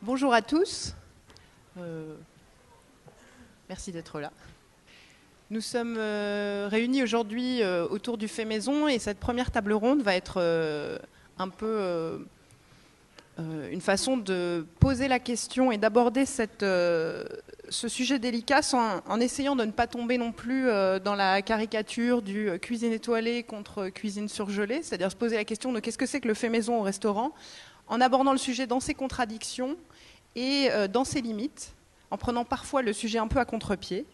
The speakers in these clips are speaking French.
Bonjour à tous. Merci d'être là. Nous sommes réunis aujourd'hui autour du fait maison et cette première table ronde va être un peu une façon de poser la question et d'aborder ce sujet délicat en essayant de ne pas tomber non plus dans la caricature du cuisine étoilée contre cuisine surgelée, c'est-à-dire se poser la question de qu'est-ce que c'est que le fait maison au restaurant, en abordant le sujet dans ses contradictions et dans ses limites, en prenant parfois le sujet un peu à contre-pied,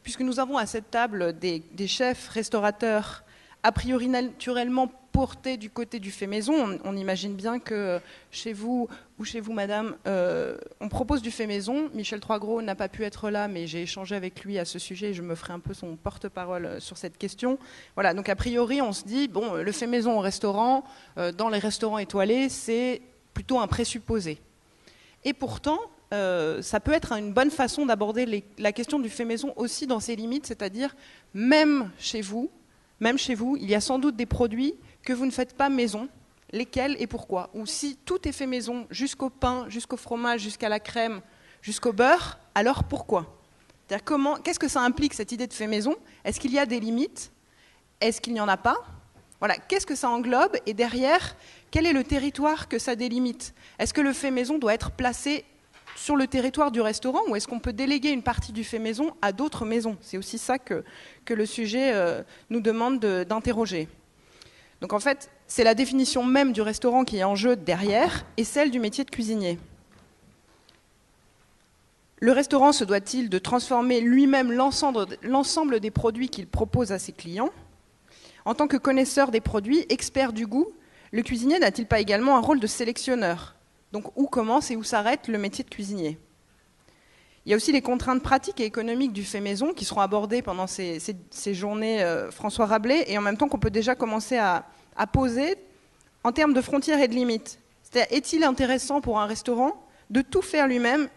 puisque nous avons à cette table des chefs restaurateurs a priori naturellement portés du côté du fait maison. On imagine bien que chez vous ou chez vous, madame, on propose du fait maison. Michel Troisgros n'a pas pu être là, mais j'ai échangé avec lui à ce sujet et je me ferai un peu son porte-parole sur cette question. Voilà, donc a priori, on se dit, bon, le fait maison au restaurant, dans les restaurants étoilés, c'est plutôt un présupposé. Et pourtant, ça peut être une bonne façon d'aborder la question du fait maison aussi dans ses limites, c'est-à-dire même chez vous, il y a sans doute des produits que vous ne faites pas maison, lesquels et pourquoi. Ou si tout est fait maison, jusqu'au pain, jusqu'au fromage, jusqu'à la crème, jusqu'au beurre, alors pourquoi ? C'est-à-dire qu'est-ce que ça implique cette idée de fait maison ? Est-ce qu'il y a des limites ? Est-ce qu'il n'y en a pas ? Voilà, qu'est-ce que ça englobe ? Et derrière, quel est le territoire que ça délimite ? Est-ce que le fait maison doit être placé sur le territoire du restaurant ou est-ce qu'on peut déléguer une partie du fait maison à d'autres maisons ? C'est aussi ça que le sujet nous demande d'interroger. Donc en fait, c'est la définition même du restaurant qui est en jeu derrière et celle du métier de cuisinier. Le restaurant se doit-il de transformer lui-même l'ensemble des produits qu'il propose à ses clients ? En tant que connaisseur des produits, expert du goût, le cuisinier n'a-t-il pas également un rôle de sélectionneur ? Donc où commence et où s'arrête le métier de cuisinier ? Il y a aussi les contraintes pratiques et économiques du fait maison qui seront abordées pendant ces journées François Rabelais et en même temps qu'on peut déjà commencer à poser en termes de frontières et de limites. C'est-à-dire, est-il intéressant pour un restaurant de tout faire lui-même,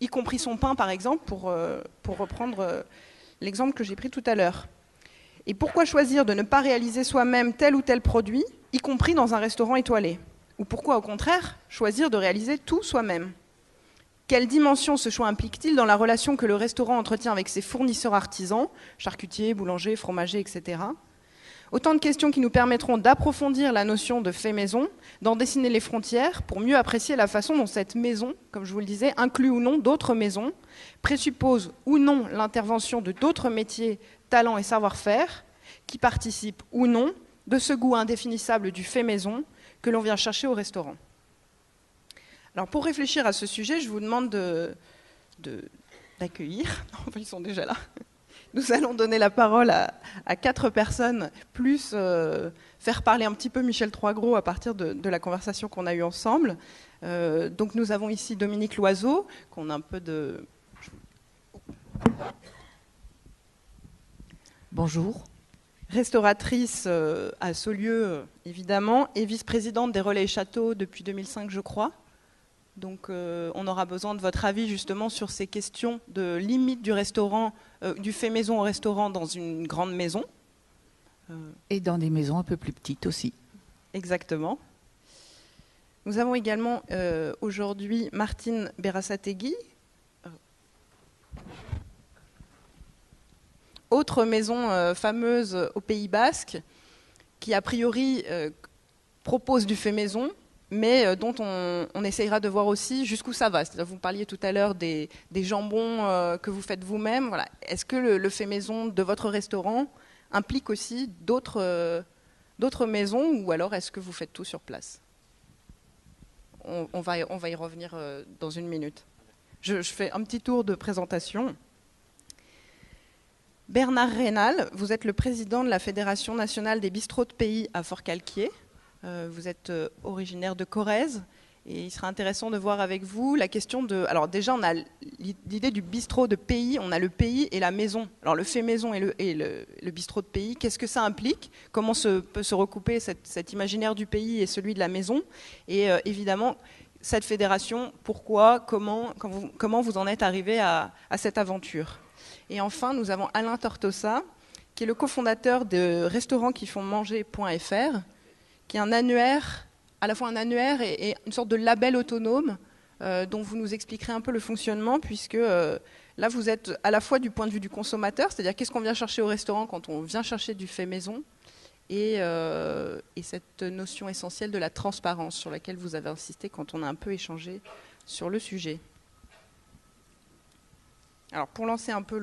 y compris son pain par exemple, pour reprendre l'exemple que j'ai pris tout à l'heure ? Et pourquoi choisir de ne pas réaliser soi-même tel ou tel produit, y compris dans un restaurant étoilé ? Ou pourquoi, au contraire, choisir de réaliser tout soi-même ? Quelle dimension ce choix implique-t-il dans la relation que le restaurant entretient avec ses fournisseurs artisans, charcutiers, boulangers, fromagers, etc. ? Autant de questions qui nous permettront d'approfondir la notion de fait maison, d'en dessiner les frontières pour mieux apprécier la façon dont cette maison, comme je vous le disais, inclut ou non d'autres maisons, présuppose ou non l'intervention de d'autres métiers, talents et savoir-faire, qui participent ou non de ce goût indéfinissable du fait maison que l'on vient chercher au restaurant. Alors pour réfléchir à ce sujet, je vous demande d'accueillir, enfin, ils sont déjà là, nous allons donner la parole à 4 personnes, plus faire parler un petit peu Michel Troisgros à partir de la conversation qu'on a eue ensemble. Donc nous avons ici Dominique Loiseau, qu'on a un peu de... Bonjour. Restauratrice à Saulieu, évidemment, et vice-présidente des Relais et Châteaux depuis 2005, je crois. Donc on aura besoin de votre avis justement sur ces questions de limite du restaurant, du fait maison au restaurant dans une grande maison. Et dans des maisons un peu plus petites aussi. Exactement. Nous avons également aujourd'hui Martine Berasategui, autre maison fameuse au Pays Basque, qui a priori propose du fait maison, mais dont on essayera de voir aussi jusqu'où ça va. C'est-à-dire, vous parliez tout à l'heure des jambons que vous faites vous-même. Voilà. Est-ce que le fait maison de votre restaurant implique aussi d'autres maisons, ou alors est-ce que vous faites tout sur place ? On va y revenir dans une minute. Je fais un petit tour de présentation. Bernard Rénal, vous êtes le président de la Fédération nationale des bistrots de pays à Forcalquier. Vous êtes originaire de Corrèze et il sera intéressant de voir avec vous la question de... Alors déjà, on a l'idée du bistrot de pays, on a le pays et la maison. Alors le fait maison et le bistrot de pays, qu'est-ce que ça implique ? Comment peut se recouper cet imaginaire du pays et celui de la maison ? Et évidemment, cette fédération, pourquoi, comment vous en êtes arrivé à cette aventure ? Et enfin, nous avons Alain Tortosa, qui est le cofondateur de restaurantquifonsmanger.fr, qui est un annuaire, à la fois un annuaire et une sorte de label autonome dont vous nous expliquerez un peu le fonctionnement, puisque là, vous êtes à la fois du point de vue du consommateur, c'est-à-dire qu'est-ce qu'on vient chercher au restaurant quand on vient chercher du fait maison, et cette notion essentielle de la transparence sur laquelle vous avez insisté quand on a un peu échangé sur le sujet. Alors, pour lancer un peu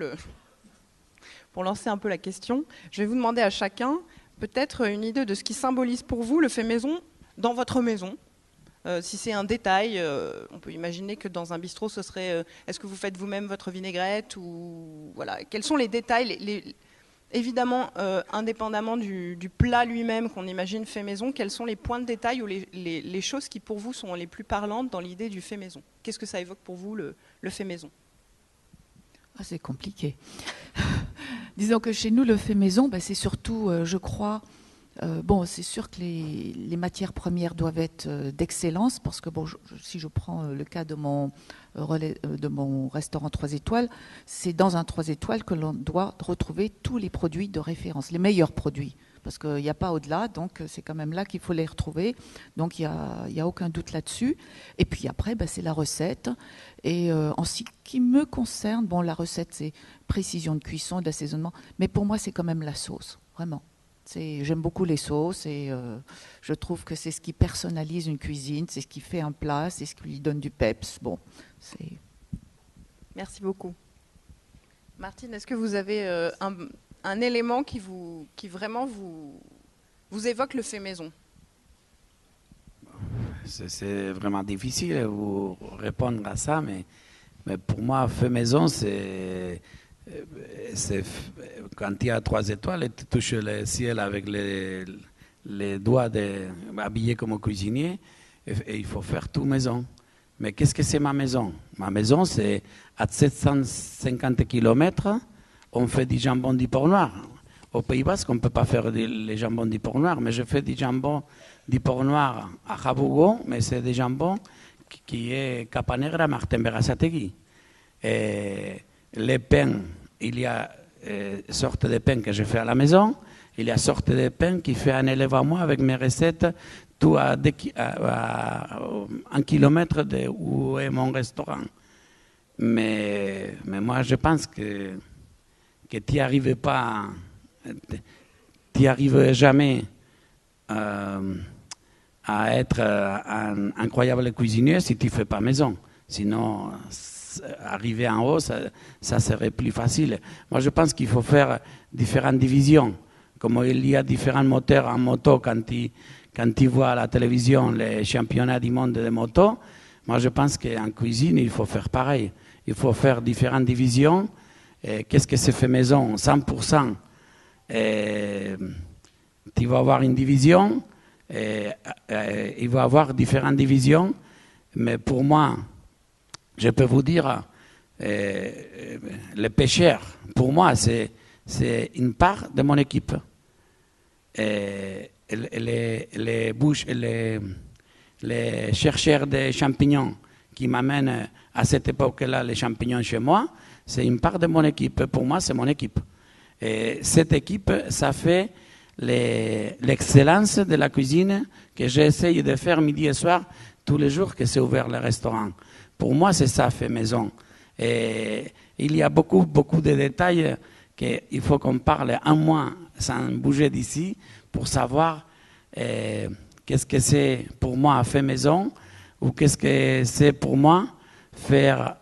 la question, je vais vous demander à chacun peut-être une idée de ce qui symbolise pour vous le fait maison dans votre maison. Si c'est un détail, on peut imaginer que dans un bistrot, ce serait est-ce que vous faites vous-même votre vinaigrette ou voilà. Quels sont les détails évidemment, indépendamment du plat lui-même qu'on imagine fait maison, quels sont les points de détail ou les choses qui pour vous sont les plus parlantes dans l'idée du fait maison? Qu'est-ce que ça évoque pour vous le fait maison? Ah, c'est compliqué. Disons que chez nous, le fait maison, c'est surtout, je crois, c'est sûr que les matières premières doivent être d'excellence, parce que si je prends le cas de mon restaurant 3 étoiles, c'est dans un 3 étoiles que l'on doit retrouver tous les produits de référence, les meilleurs produits, parce qu'il n'y a pas au-delà, donc c'est quand même là qu'il faut les retrouver, donc il n'y a aucun doute là-dessus. Et puis après, c'est la recette, et en ce qui me concerne, la recette c'est précision de cuisson, d'assaisonnement, mais pour moi c'est quand même la sauce, vraiment. J'aime beaucoup les sauces et je trouve que c'est ce qui personnalise une cuisine, c'est ce qui fait un plat, c'est ce qui lui donne du peps. Merci beaucoup. Martine, est-ce que vous avez un élément qui vraiment vous évoque le fait maison? C'est vraiment difficile de vous répondre à ça, mais pour moi, fait maison, c'est quand il y a 3 étoiles et tu touches le ciel avec les doigts habillés comme cuisinier, et il faut faire tout maison. Mais qu'est-ce que c'est ma maison? Ma maison, c'est à 750 km, on fait du jambon du Port Noir. Au Pays Basque, on ne peut pas faire les jambons du Port Noir, mais je fais du jambon du Port Noir à Jabugo, mais c'est des jambons qui est Capanegra, Martin Berasategui. Et les pains, il y a sorte de pains que je fais à la maison, il y a sorte de pains qui fait un élève à moi avec mes recettes, tout à 1 kilomètre de où est mon restaurant. Mais moi, je pense que tu n'y arrives pas, tu n'y arrives jamais à être un incroyable cuisinier si tu ne fais pas maison. Sinon, arriver en haut, ça serait plus facile. Moi, je pense qu'il faut faire différentes divisions. Comme il y a différents moteurs en moto quand tu vois à la télévision les championnats du monde de moto, moi, je pense qu'en cuisine, il faut faire pareil. Il faut faire différentes divisions. Qu'est-ce que c'est fait maison? 100%. Tu vas avoir une division. Il va y avoir différentes divisions. Mais pour moi, je peux vous dire, les pêcheurs, pour moi, c'est une part de mon équipe. Les chercheurs de champignons qui m'amènent à cette époque-là les champignons chez moi, c'est une part de mon équipe. Pour moi, c'est mon équipe. Et cette équipe, ça fait l'excellence de la cuisine que j'essaye de faire midi et soir tous les jours que c'est ouvert le restaurant. Pour moi, c'est ça, fait maison. Et il y a beaucoup de détails qu'il faut qu'on parle un mois sans bouger d'ici pour savoir qu'est-ce que c'est pour moi fait maison ou qu'est-ce que c'est pour moi faire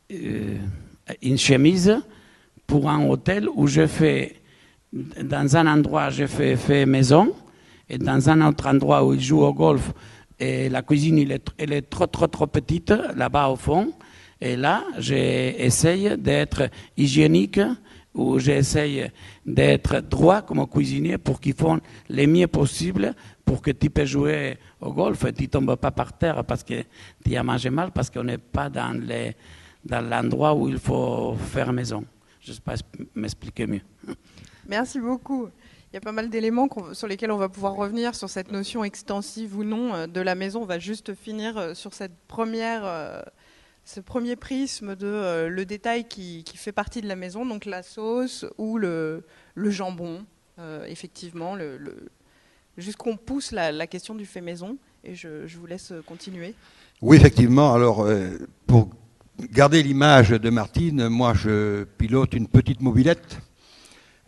une chemise pour un hôtel où je fais, dans un endroit, je fais fait maison et dans un autre endroit où il joue au golf. Et la cuisine, elle est trop petite, là-bas au fond. Et là, j'essaye d'être hygiénique ou j'essaye d'être droit comme cuisinier pour qu'ils font le mieux possible pour que tu peux jouer au golf et tu ne tombes pas par terre parce que tu as mangé mal, parce qu'on n'est pas dans l'endroit où il faut faire maison. Je ne sais pas m'expliquer mieux. Merci beaucoup. Il y a pas mal d'éléments sur lesquels on va pouvoir revenir sur cette notion extensive ou non de la maison. On va juste finir sur ce premier prisme de le détail qui fait partie de la maison, donc la sauce ou le jambon, effectivement, jusqu'où on pousse la question du fait maison. et je vous laisse continuer. Oui, effectivement. Alors, pour garder l'image de Martine, moi, je pilote une petite mobilette.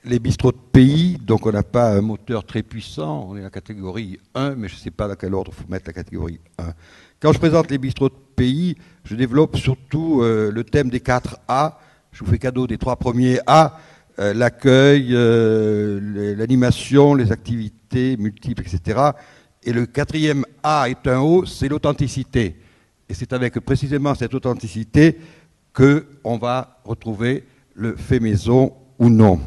Les bistrots de pays, donc on n'a pas un moteur très puissant, on est en catégorie 1, mais je ne sais pas dans quel ordre il faut mettre la catégorie 1. Quand je présente les bistrots de pays, je développe surtout le thème des 4 A. Je vous fais cadeau des 3 premiers A, l'accueil, l'animation, les activités multiples, etc. Et le 4e A est un O, c'est l'authenticité. Et c'est avec précisément cette authenticité qu'on va retrouver le fait maison ou non.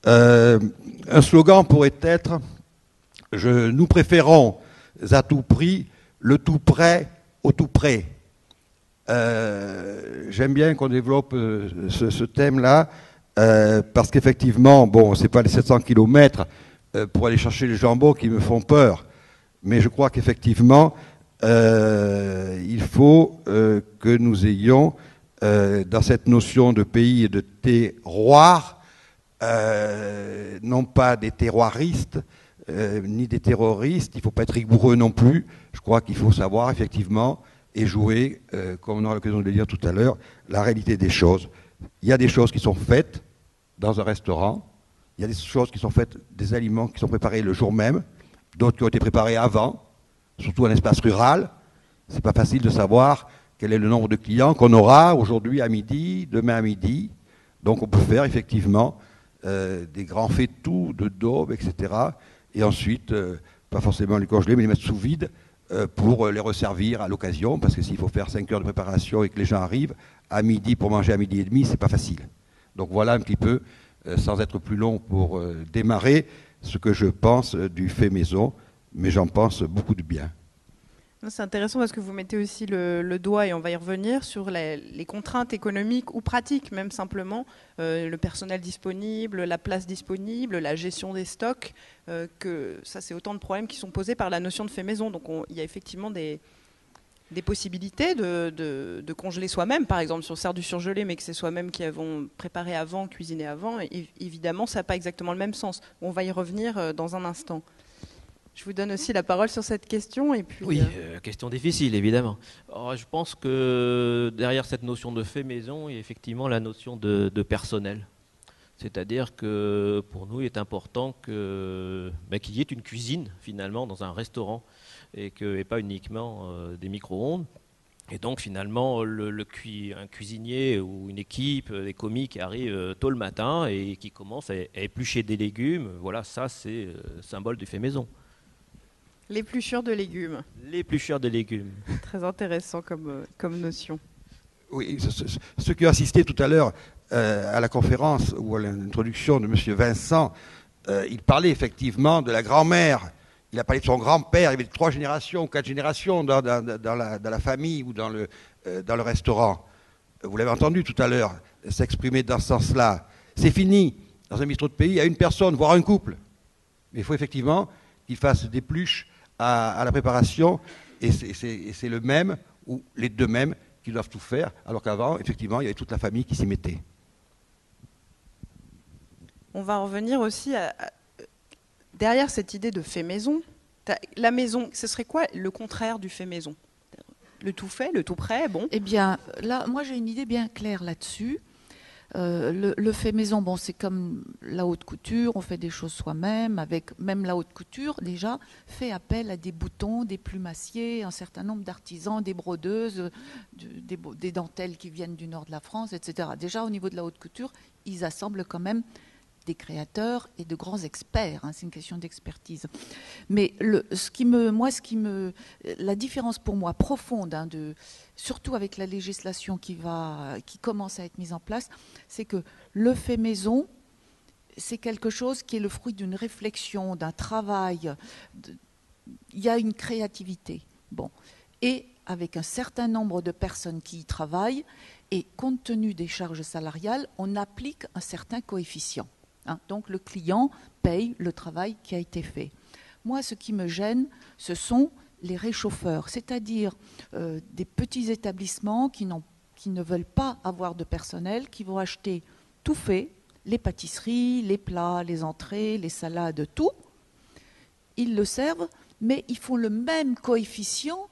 Un slogan pourrait être « Nous préférons à tout prix le tout prêt au tout près ». J'aime bien qu'on développe ce thème-là parce qu'effectivement, bon, c'est pas les 700 km pour aller chercher les jambons qui me font peur, mais je crois qu'effectivement, il faut que nous ayons dans cette notion de pays et de terroir, non pas des terroiristes, ni des terroristes, il ne faut pas être rigoureux non plus. Je crois qu'il faut savoir effectivement et jouer, comme on aura l'occasion de le dire tout à l'heure, la réalité des choses. Il y a des choses qui sont faites dans un restaurant, il y a des choses qui sont faites, des aliments qui sont préparés le jour même, d'autres qui ont été préparés avant, surtout en espace rural. C'est pas facile de savoir quel est le nombre de clients qu'on aura aujourd'hui à midi, demain à midi. Donc on peut faire effectivement des grands faitout de daube, etc. Et ensuite, pas forcément les congeler, mais les mettre sous vide pour les resservir à l'occasion, parce que s'il faut faire 5 heures de préparation et que les gens arrivent à midi pour manger à midi et demi, c'est pas facile. Donc voilà un petit peu, sans être plus long pour démarrer, ce que je pense du fait maison, mais j'en pense beaucoup de bien. C'est intéressant parce que vous mettez aussi le doigt, et on va y revenir, sur les contraintes économiques ou pratiques, même simplement, le personnel disponible, la place disponible, la gestion des stocks, que ça c'est autant de problèmes qui sont posés par la notion de fait maison. Donc il y a effectivement des possibilités de congeler soi-même, par exemple si on sert du surgelé mais que c'est soi-même qui avons préparé avant, cuisiné avant, et évidemment ça n'a pas exactement le même sens. On va y revenir dans un instant. Je vous donne aussi la parole sur cette question. Et puis, oui, question difficile, évidemment. Alors, je pense que derrière cette notion de fait maison, il y a effectivement la notion de personnel. C'est-à-dire que pour nous, il est important qu'il y ait une cuisine, finalement, dans un restaurant, et pas uniquement des micro-ondes. Et donc, finalement, un cuisinier ou une équipe, des commis qui arrivent tôt le matin et qui commencent à éplucher des légumes, voilà, ça, c'est symbole du fait maison. L'épluchure de légumes. L'épluchure de légumes. Très intéressant comme notion. Oui, ceux qui ont assisté tout à l'heure à la conférence ou à l'introduction de M. Vincent, il parlait effectivement de la grand-mère. Il a parlé de son grand-père. Il y avait 3 générations, 4 générations dans la famille ou dans le restaurant. Vous l'avez entendu tout à l'heure s'exprimer dans ce sens-là. C'est fini. Dans un bistrot de pays, il y a une personne, voire un couple. Mais il faut effectivement qu'il fasse des pluches à la préparation, et c'est le même, ou les deux mêmes, qui doivent tout faire, alors qu'avant, effectivement, il y avait toute la famille qui s'y mettait. On va revenir aussi derrière cette idée de fait maison. La maison, ce serait quoi le contraire du fait maison? Le tout fait, le tout prêt, bon. Eh bien, là, moi j'ai une idée bien claire là-dessus. Le fait maison, bon, c'est comme la haute couture, on fait des choses soi-même, avec même la haute couture déjà fait appel à des boutons, des plumassiers, un certain nombre d'artisans, des brodeuses, des dentelles qui viennent du nord de la France, etc. Déjà au niveau de la haute couture, ils assemblent quand même des créateurs et de grands experts, hein, c'est une question d'expertise. Mais la différence pour moi profonde, hein, surtout avec la législation qui commence à être mise en place, c'est que le fait maison, c'est quelque chose qui est le fruit d'une réflexion, d'un travail. Il y a une créativité. Bon. Et avec un certain nombre de personnes qui y travaillent, et compte tenu des charges salariales, on applique un certain coefficient. Hein, donc le client paye le travail qui a été fait. Moi, ce qui me gêne, ce sont les réchauffeurs, c'est-à-dire des petits établissements qui ne veulent pas avoir de personnel, qui vont acheter tout fait, les pâtisseries, les plats, les entrées, les salades, tout. Ils le servent mais ils font le même coefficient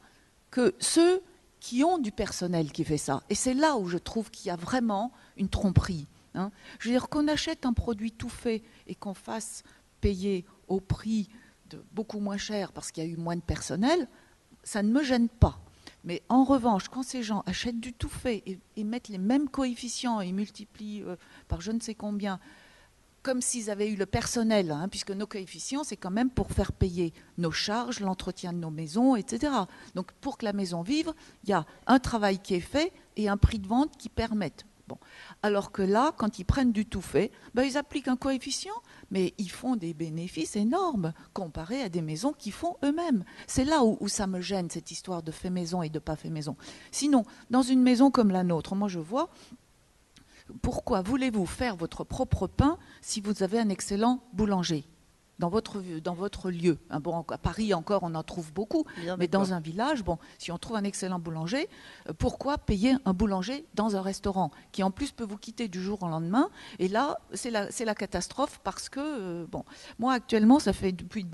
que ceux qui ont du personnel qui fait ça. Et c'est là où je trouve qu'il y a vraiment une tromperie. Hein. Je veux dire, qu'on achète un produit tout fait et qu'on fasse payer au prix de beaucoup moins cher parce qu'il y a eu moins de personnel, ça ne me gêne pas. Mais en revanche, quand ces gens achètent du tout fait et mettent les mêmes coefficients et multiplient par je ne sais combien, comme s'ils avaient eu le personnel, hein, puisque nos coefficients, c'est quand même pour faire payer nos charges, l'entretien de nos maisons, etc. Donc pour que la maison vive, il y a un travail qui est fait et un prix de vente qui permettent. Bon. Alors que là, quand ils prennent du tout fait, ben, ils appliquent un coefficient, mais ils font des bénéfices énormes comparés à des maisons qui font eux-mêmes. C'est là où ça me gêne, cette histoire de fait maison et de pas fait maison. Sinon, dans une maison comme la nôtre, moi je vois, pourquoi voulez-vous faire votre propre pain si vous avez un excellent boulanger dans votre lieu? Bon, à Paris encore, on en trouve beaucoup, mais dans un village, bon, si on trouve un excellent boulanger, pourquoi payer un boulanger dans un restaurant qui en plus peut vous quitter du jour au lendemain? Et là, c'est la catastrophe parce que, bon, moi actuellement, ça fait depuis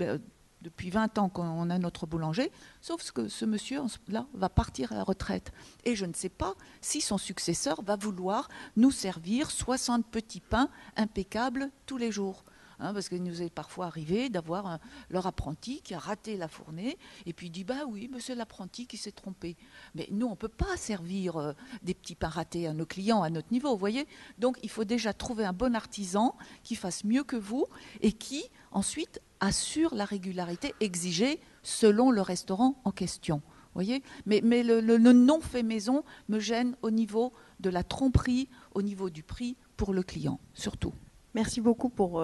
20 ans qu'on a notre boulanger, sauf que ce monsieur-là va partir à la retraite. Et je ne sais pas si son successeur va vouloir nous servir 60 petits pains impeccables tous les jours. Hein, parce qu'il nous est parfois arrivé d'avoir leur apprenti qui a raté la fournée et puis il dit « bah oui, mais c'est l'apprenti qui s'est trompé ». Mais nous, on ne peut pas servir des petits pains ratés à nos clients à notre niveau, vous voyez. Donc il faut déjà trouver un bon artisan qui fasse mieux que vous et qui, ensuite, assure la régularité exigée selon le restaurant en question. Voyez, mais le non fait maison me gêne au niveau de la tromperie, au niveau du prix pour le client, surtout. Merci beaucoup pour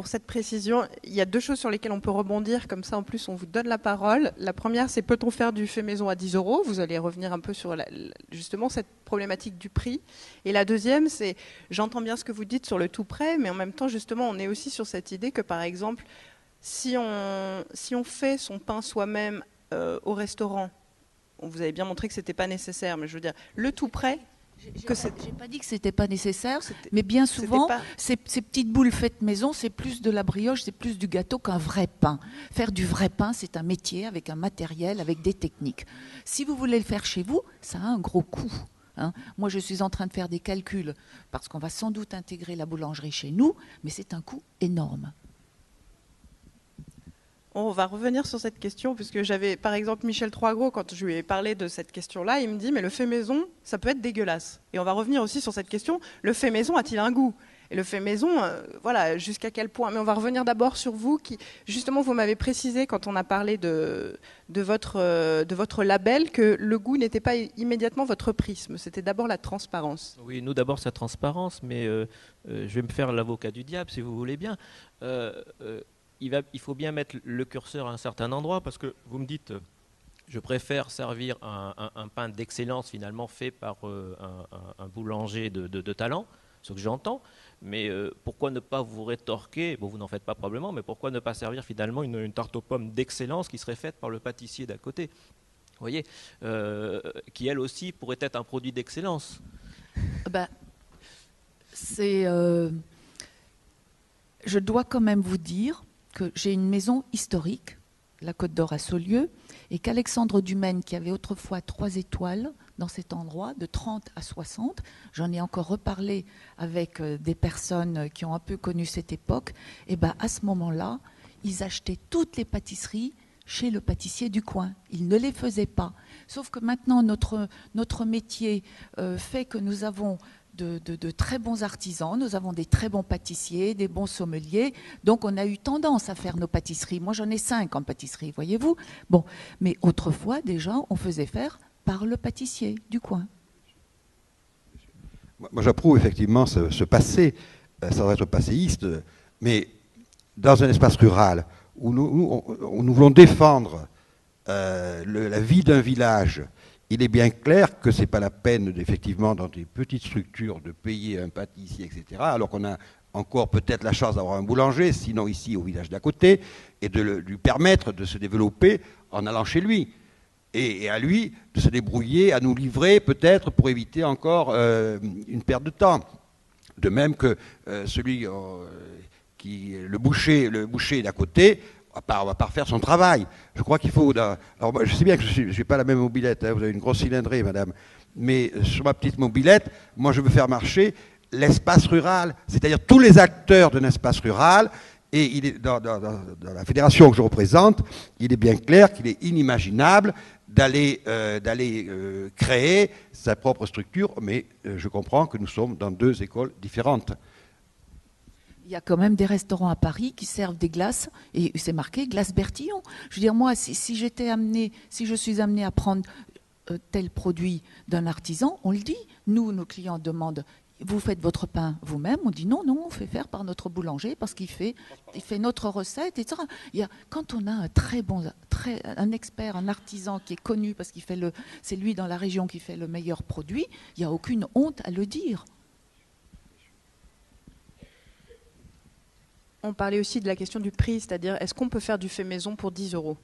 cette précision. Il y a deux choses sur lesquelles on peut rebondir, comme ça en plus on vous donne la parole. La première, c'est peut-on faire du fait maison à 10 €? Vous allez revenir un peu sur justement cette problématique du prix. Et la deuxième, c'est, j'entends bien ce que vous dites sur le tout prêt, mais en même temps justement on est aussi sur cette idée que par exemple, si on fait son pain soi-même au restaurant, vous avez bien montré que ce n'était pas nécessaire, mais je veux dire, le tout prêt... J'ai pas dit que c'était pas nécessaire, mais bien souvent, ces petites boules faites maison, c'est plus de la brioche, c'est plus du gâteau qu'un vrai pain. Faire du vrai pain, c'est un métier avec un matériel, avec des techniques. Si vous voulez le faire chez vous, ça a un gros coût. Hein. Moi, je suis en train de faire des calculs parce qu'on va sans doute intégrer la boulangerie chez nous, mais c'est un coût énorme. On va revenir sur cette question, puisque j'avais, par exemple, Michel Troisgros, quand je lui ai parlé de cette question-là, il me dit, mais le fait maison, ça peut être dégueulasse. Et on va revenir aussi sur cette question, le fait maison a-t-il un goût? Et le fait maison, voilà, jusqu'à quel point? Mais on va revenir d'abord sur vous, qui, justement, vous m'avez précisé, quand on a parlé de votre label, que le goût n'était pas immédiatement votre prisme, c'était d'abord la transparence. Oui, nous d'abord c'est la transparence, mais je vais me faire l'avocat du diable, si vous voulez bien. Il faut bien mettre le curseur à un certain endroit parce que vous me dites je préfère servir un pain d'excellence finalement fait par un boulanger de talent, ce que j'entends, mais pourquoi ne pas vous rétorquer, bon vous n'en faites pas probablement, mais pourquoi ne pas servir finalement une tarte aux pommes d'excellence qui serait faite par le pâtissier d'à côté, vous voyez, qui elle aussi pourrait être un produit d'excellence. Je dois quand même vous dire que j'ai une maison historique, la Côte d'Or à Saulieu, et qu'Alexandre Dumaine, qui avait autrefois 3 étoiles dans cet endroit, de 30 à 60, j'en ai encore reparlé avec des personnes qui ont un peu connu cette époque, et ben à ce moment-là, ils achetaient toutes les pâtisseries chez le pâtissier du coin. Ils ne les faisaient pas. Sauf que maintenant, notre métier fait que nous avons de très bons artisans, nous avons des très bons pâtissiers, des bons sommeliers, donc on a eu tendance à faire nos pâtisseries. Moi j'en ai 5 en pâtisserie, voyez-vous. Bon, mais autrefois déjà on faisait faire par le pâtissier du coin. Moi j'approuve effectivement ce passé, sans être passéiste, mais dans un espace rural où nous voulons défendre la vie d'un village, il est bien clair que ce n'est pas la peine, effectivement, dans des petites structures, de payer un pâtissier, etc., alors qu'on a encore peut-être la chance d'avoir un boulanger, sinon ici au village d'à côté, et de lui permettre de se développer en allant chez lui. Et à lui de se débrouiller, à nous livrer peut-être pour éviter encore une perte de temps. De même que le boucher d'à côté on va pas refaire son travail. Je crois qu'il faut... Alors, moi, je sais bien que je n'ai pas la même mobilette, hein, vous avez une grosse cylindrée, madame. Mais sur ma petite mobilette, moi, je veux faire marcher l'espace rural, c'est-à-dire tous les acteurs d'un espace rural. Et il est, dans la fédération que je représente, il est bien clair qu'il est inimaginable d'aller créer sa propre structure, mais je comprends que nous sommes dans deux écoles différentes. Il y a quand même des restaurants à Paris qui servent des glaces, et c'est marqué glace Bertillon. Je veux dire, moi, si je suis amenée à prendre tel produit d'un artisan, on le dit. Nous, nos clients demandent, vous faites votre pain vous-même? On dit non, on fait faire par notre boulanger parce qu'il fait notre recette, etc. Quand on a un expert, un artisan qui est connu parce c'est lui dans la région qui fait le meilleur produit, il n'y a aucune honte à le dire. On parlait aussi de la question du prix, c'est-à-dire est-ce qu'on peut faire du fait maison pour 10 €?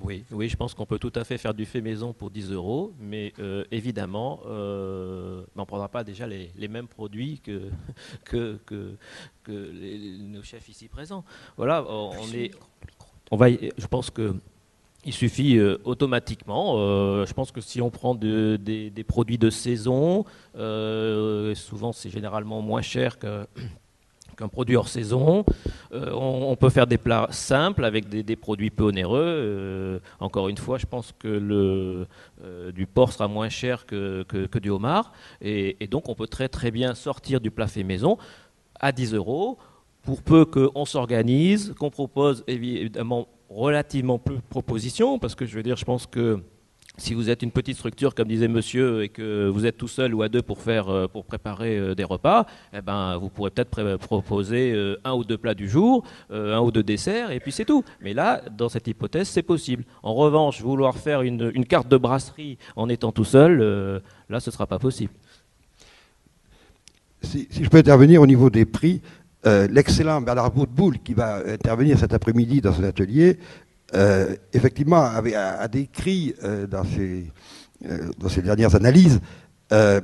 Oui, je pense qu'on peut tout à fait faire du fait maison pour 10 €, mais évidemment, on ne prendra pas déjà les mêmes produits que nos chefs ici présents. Voilà, je pense que il suffit automatiquement. Je pense que si on prend des produits de saison, souvent c'est généralement moins cher qu'un produit hors saison. On peut faire des plats simples avec des produits peu onéreux. Encore une fois, je pense que du porc sera moins cher que du homard. Et donc, on peut très très bien sortir du plat fait maison à 10 €, pour peu qu'on s'organise, qu'on propose évidemment relativement peu de propositions, parce que je pense que si vous êtes une petite structure, comme disait monsieur, et que vous êtes tout seul ou à deux pour préparer des repas, vous pourrez peut-être proposer 1 ou 2 plats du jour, 1 ou 2 desserts, et puis c'est tout. Mais là, dans cette hypothèse, c'est possible. En revanche, vouloir faire une carte de brasserie en étant tout seul, là, ce ne sera pas possible. Si je peux intervenir au niveau des prix, l'excellent Bernard Boutboul, qui va intervenir cet après-midi dans son atelier, effectivement, a décrit dans ses dernières analyses le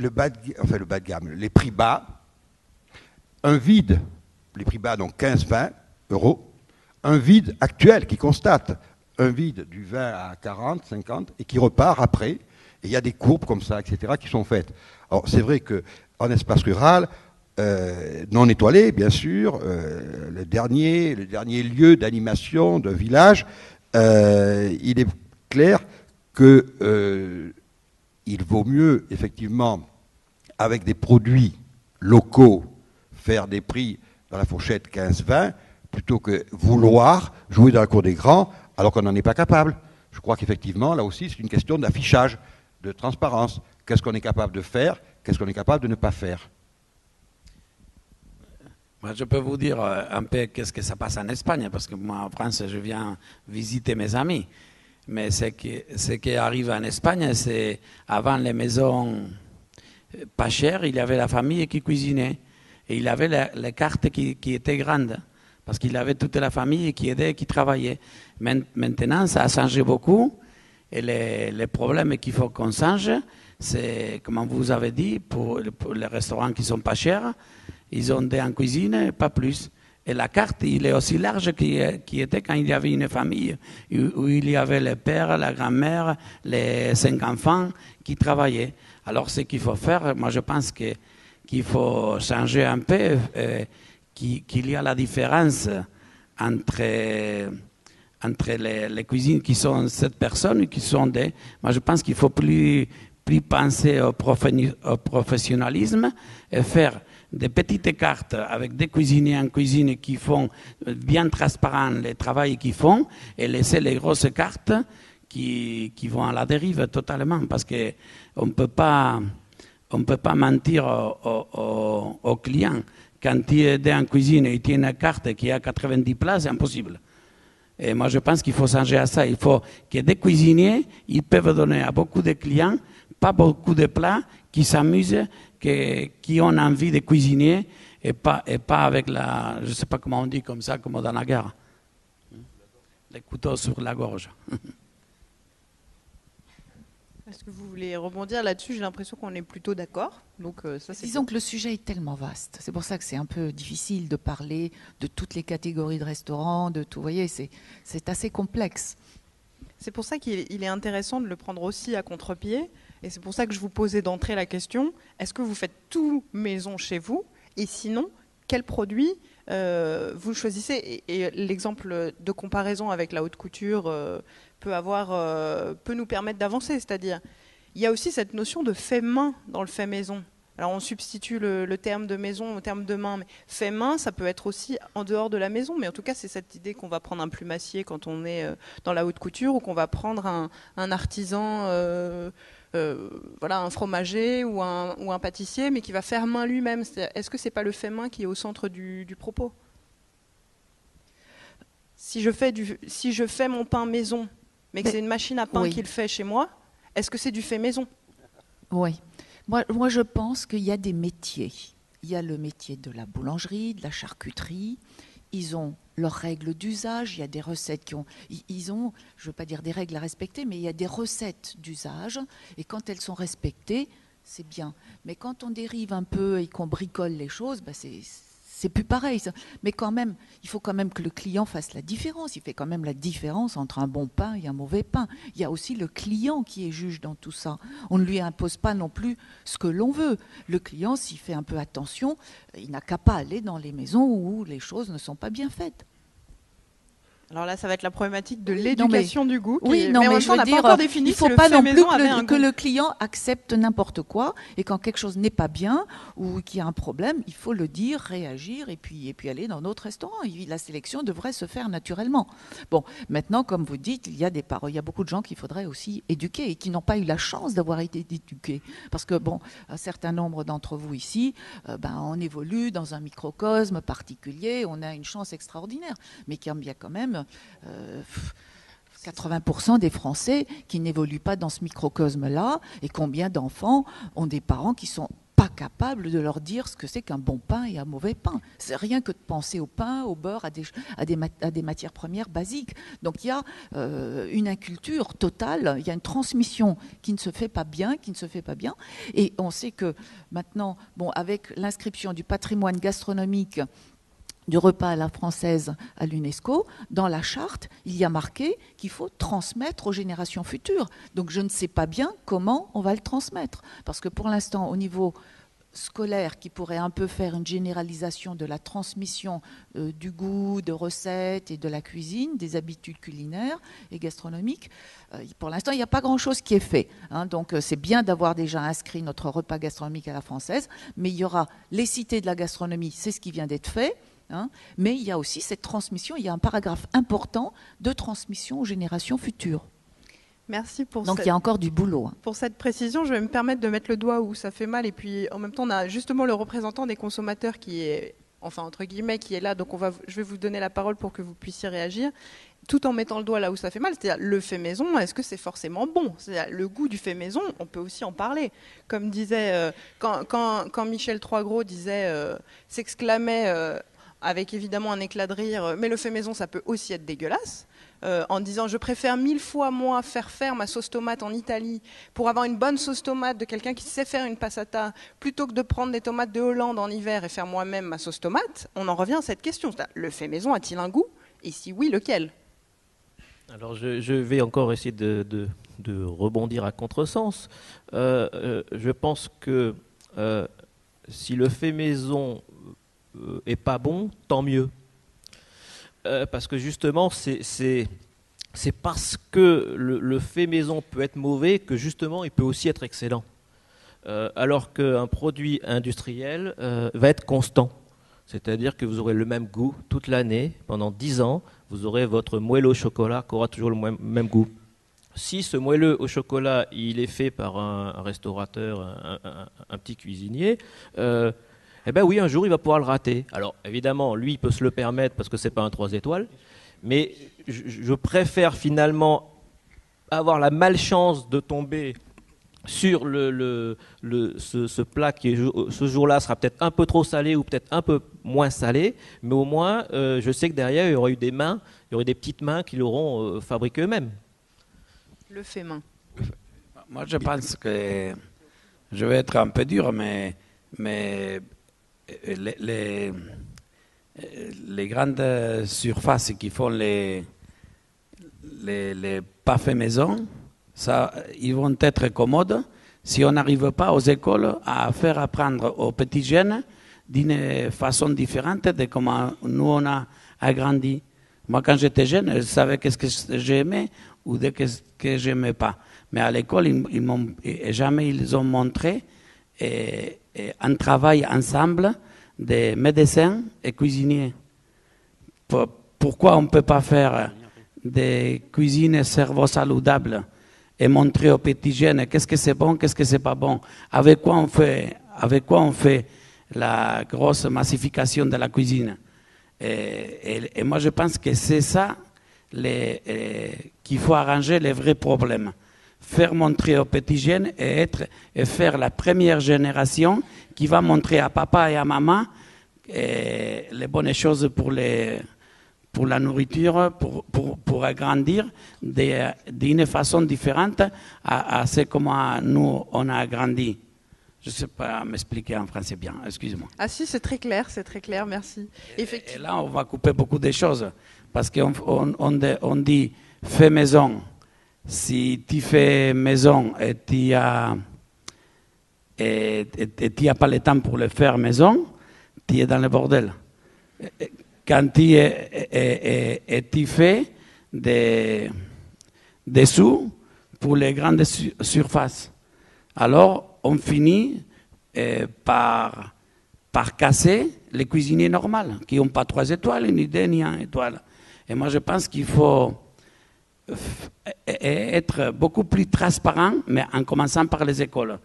bas de gamme, les prix bas, un vide, les prix bas donc 15-20 €, un vide actuel qui constate un vide du 20 à 40, 50 et qui repart après. Et il y a des courbes comme ça, etc., qui sont faites. Alors c'est vrai qu'en espace rural, non étoilé, bien sûr, le dernier lieu d'animation d'un village, il est clair qu'il vaut mieux, effectivement, avec des produits locaux, faire des prix dans la fourchette 15-20, plutôt que vouloir jouer dans la cour des grands, alors qu'on n'en est pas capable. Je crois qu'effectivement, là aussi, c'est une question d'affichage, de transparence. Qu'est-ce qu'on est capable de faire? Qu'est-ce qu'on est capable de ne pas faire? Moi, je peux vous dire un peu qu'est-ce que ça passe en Espagne, parce que moi, en France, je viens visiter mes amis. Mais ce qui arrive en Espagne, c'est avant les maisons pas chères, il y avait la famille qui cuisinait. Et il avait les cartes qui étaient grandes, parce qu'il avait toute la famille qui aidait, qui travaillait. Maintenant, ça a changé beaucoup. Et les problèmes qu'il faut qu'on change, c'est, comme vous avez dit, pour les restaurants qui ne sont pas chers, ils ont des en cuisine, pas plus. Et la carte, il est aussi large qui était quand il y avait une famille où il y avait le père, la grand-mère, les 5 enfants qui travaillaient. Alors, ce qu'il faut faire, moi je pense qu'il faut changer un peu, qu'il y a la différence entre les cuisines qui sont 7 personnes et qui sont des... Moi je pense qu'il faut plus penser au professionnalisme et faire des petites cartes avec des cuisiniers en cuisine qui font bien transparent le travail qu'ils font et laisser les grosses cartes qui vont à la dérive totalement, parce qu'on ne peut pas mentir aux clients. Quand tu es en cuisine et tu as une carte qui a 90 plats, c'est impossible. Et moi je pense qu'il faut changer à ça. Il faut que des cuisiniers, ils peuvent donner à beaucoup de clients pas beaucoup de plats, qui s'amusent, qui ont envie de cuisiner et pas avec la, je ne sais pas comment on dit comme ça, comme dans la guerre. Les couteaux sur la gorge. Est-ce que vous voulez rebondir là-dessus? J'ai l'impression qu'on est plutôt d'accord. Donc, ça, c'est Disons que le sujet est tellement vaste. C'est pour ça que c'est un peu difficile de parler de toutes les catégories de restaurants, de tout. Vous voyez, c'est assez complexe. C'est pour ça qu'il est intéressant de le prendre aussi à contre-pied. Et c'est pour ça que je vous posais d'entrée la question, est-ce que vous faites tout maison chez vous? Et sinon, quels produits vous choisissez? Et l'exemple de comparaison avec la haute couture peut nous permettre d'avancer. C'est-à-dire, il y a aussi cette notion de fait main dans le fait maison. Alors on substitue le terme de maison au terme de main, mais fait main, ça peut être aussi en dehors de la maison, mais en tout cas c'est cette idée qu'on va prendre un plumassier quand on est dans la haute couture, ou qu'on va prendre un artisan, voilà, un fromager ou un pâtissier, mais qui va faire main lui-même. Est-ce que c'est pas le fait main qui est au centre du propos? Si je fais mon pain maison, mais que c'est une machine à pain qui le fait chez moi, est-ce que c'est du fait maison? Oui. Moi, je pense qu'il y a des métiers. Il y a le métier de la boulangerie, de la charcuterie. Ils ont leurs règles d'usage. Il y a des recettes ils ont, je ne veux pas dire des règles à respecter, mais il y a des recettes d'usage. Et quand elles sont respectées, c'est bien. Mais quand on dérive un peu et qu'on bricole les choses, c'est plus pareil. Mais quand même, il faut quand même que le client fasse la différence. Il fait quand même la différence entre un bon pain et un mauvais pain. Il y a aussi le client qui est juge dans tout ça. On ne lui impose pas non plus ce que l'on veut. Le client, s'il fait un peu attention, il n'a qu'à pas aller dans les maisons où les choses ne sont pas bien faites. Alors là, ça va être la problématique de l'éducation du goût. Oui, non, mais je veux dire, il ne faut pas non plus que le client accepte n'importe quoi, et quand quelque chose n'est pas bien ou qu'il y a un problème, il faut le dire, réagir, et puis aller dans notre restaurant. La sélection devrait se faire naturellement. Bon, maintenant, comme vous dites, il y a beaucoup de gens qu'il faudrait aussi éduquer et qui n'ont pas eu la chance d'avoir été éduqués. Parce que, bon, un certain nombre d'entre vous ici, on évolue dans un microcosme particulier, on a une chance extraordinaire, mais qu'il y a quand même 80% des Français qui n'évoluent pas dans ce microcosme-là, et combien d'enfants ont des parents qui sont pas capables de leur dire ce que c'est qu'un bon pain et un mauvais pain. C'est rien que de penser au pain, au beurre, à des matières premières basiques. Donc il y a une inculture totale, il y a une transmission qui ne se fait pas bien, et on sait que maintenant, avec l'inscription du patrimoine gastronomique du repas à la française à l'UNESCO, dans la charte, il y a marqué qu'il faut transmettre aux générations futures. Donc je ne sais pas bien comment on va le transmettre. Parce que pour l'instant, au niveau scolaire, qui pourrait un peu faire une généralisation de la transmission du goût, de recettes et de la cuisine, des habitudes culinaires et gastronomiques, pour l'instant, il n'y a pas grand-chose qui est fait. Donc c'est bien d'avoir déjà inscrit notre repas gastronomique à la française, mais il y aura les cités de la gastronomie, c'est ce qui vient d'être fait. Mais il y a aussi cette transmission, il y a un paragraphe important de transmission aux générations futures. Merci pour Donc il y a encore du boulot. Pour cette précision, je vais me permettre de mettre le doigt où ça fait mal, et puis en même temps on a justement le représentant des consommateurs qui est, enfin entre guillemets, qui est là, donc je vais vous donner la parole pour que vous puissiez réagir, tout en mettant le doigt là où ça fait mal, c'est-à-dire le fait maison, est-ce que c'est forcément bon? C'est-à-dire le goût du fait maison, on peut aussi en parler. Comme disait, quand Michel Troisgros s'exclamait avec évidemment un éclat de rire, mais le fait maison, ça peut aussi être dégueulasse, en disant je préfère 1000 fois moi faire ma sauce tomate en Italie pour avoir une bonne sauce tomate de quelqu'un qui sait faire une passata, plutôt que de prendre des tomates de Hollande en hiver et faire moi-même ma sauce tomate. On en revient à cette question. Le fait maison a-t-il un goût? Et si oui, lequel? Alors je vais encore essayer de rebondir à contresens. Je pense que si le fait maison est pas bon, tant mieux. Parce que justement, c'est parce que le fait maison peut être mauvais que justement il peut aussi être excellent. Alors qu'un produit industriel va être constant. C'est-à-dire que vous aurez le même goût toute l'année, pendant 10 ans, vous aurez votre moelleux au chocolat qui aura toujours le même goût. Si ce moelleux au chocolat, il est fait par un restaurateur, un petit cuisinier, eh bien oui, un jour, il va pouvoir le rater. Alors, évidemment, lui, il peut se le permettre parce que ce n'est pas un 3 étoiles, mais je préfère finalement avoir la malchance de tomber sur ce plat qui, ce jour-là, sera peut-être un peu trop salé ou peut-être un peu moins salé, mais au moins, je sais que derrière, il y aura eu des petites mains qui l'auront fabriqué eux-mêmes. Le fait main. Moi, je pense que je vais être un peu dur, mais les grandes surfaces qui font les pas faits maison, ça, ils vont être commodes si on n'arrive pas aux écoles à faire apprendre aux petits jeunes d'une façon différente de comment nous on a agrandi. Moi, quand j'étais jeune, je savais qu'est-ce que j'aimais ou qu'est-ce que j'aimais pas. Mais à l'école, jamais ils ont montré un travail ensemble de médecins et cuisiniers. Pourquoi on ne peut pas faire des cuisines cerveau saludables et montrer aux petits jeunes qu'est-ce que c'est bon, qu'est-ce que c'est pas bon, avec quoi on fait la grosse massification de la cuisine. Et moi je pense que c'est ça qu'il faut arranger les vrais problèmes. Faire montrer aux petits jeunes et faire la première génération qui va montrer à papa et à maman les bonnes choses pour la nourriture, pour agrandir d'une façon différente à ce comment nous on a grandi. Je ne sais pas m'expliquer en français bien, excusez-moi. Ah si, c'est très clair, merci. Et là, on va couper beaucoup de choses, parce qu'on dit « fais maison ». Si tu fais maison et tu n'as pas le temps pour le faire maison, tu es dans le bordel. Quand tu fais des sous pour les grandes surfaces, alors on finit par casser les cuisiniers normaux, qui n'ont pas 3 étoiles, ni 2, ni 1 étoile. Et moi, je pense qu'il faut être beaucoup plus transparent, mais en commençant par les écoles.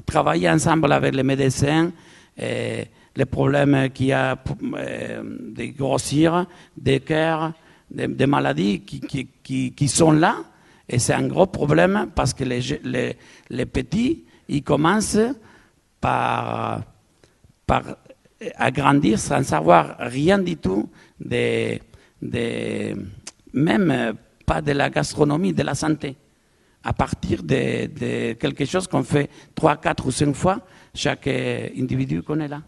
Travailler ensemble avec les médecins, les problèmes qu'il y a de grossir, des cœurs, des maladies qui sont là. Et c'est un gros problème parce que les petits, ils commencent par agrandir sans savoir rien du tout, même pas de la gastronomie, de la santé, à partir de quelque chose qu'on fait 3, 4 ou 5 fois, chaque individu qu'on est là.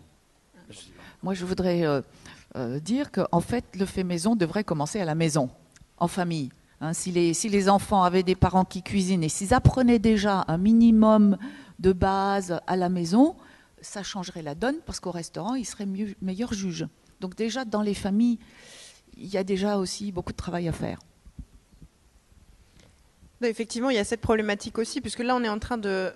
Moi, je voudrais dire qu'en fait, le fait maison devrait commencer à la maison, en famille. Hein, si les enfants avaient des parents qui cuisinent et s'ils apprenaient déjà un minimum de base à la maison, ça changerait la donne parce qu'au restaurant, ils seraient meilleurs juges. Donc déjà, dans les familles, il y a déjà aussi beaucoup de travail à faire. Effectivement, il y a cette problématique aussi, puisque là, on est en train de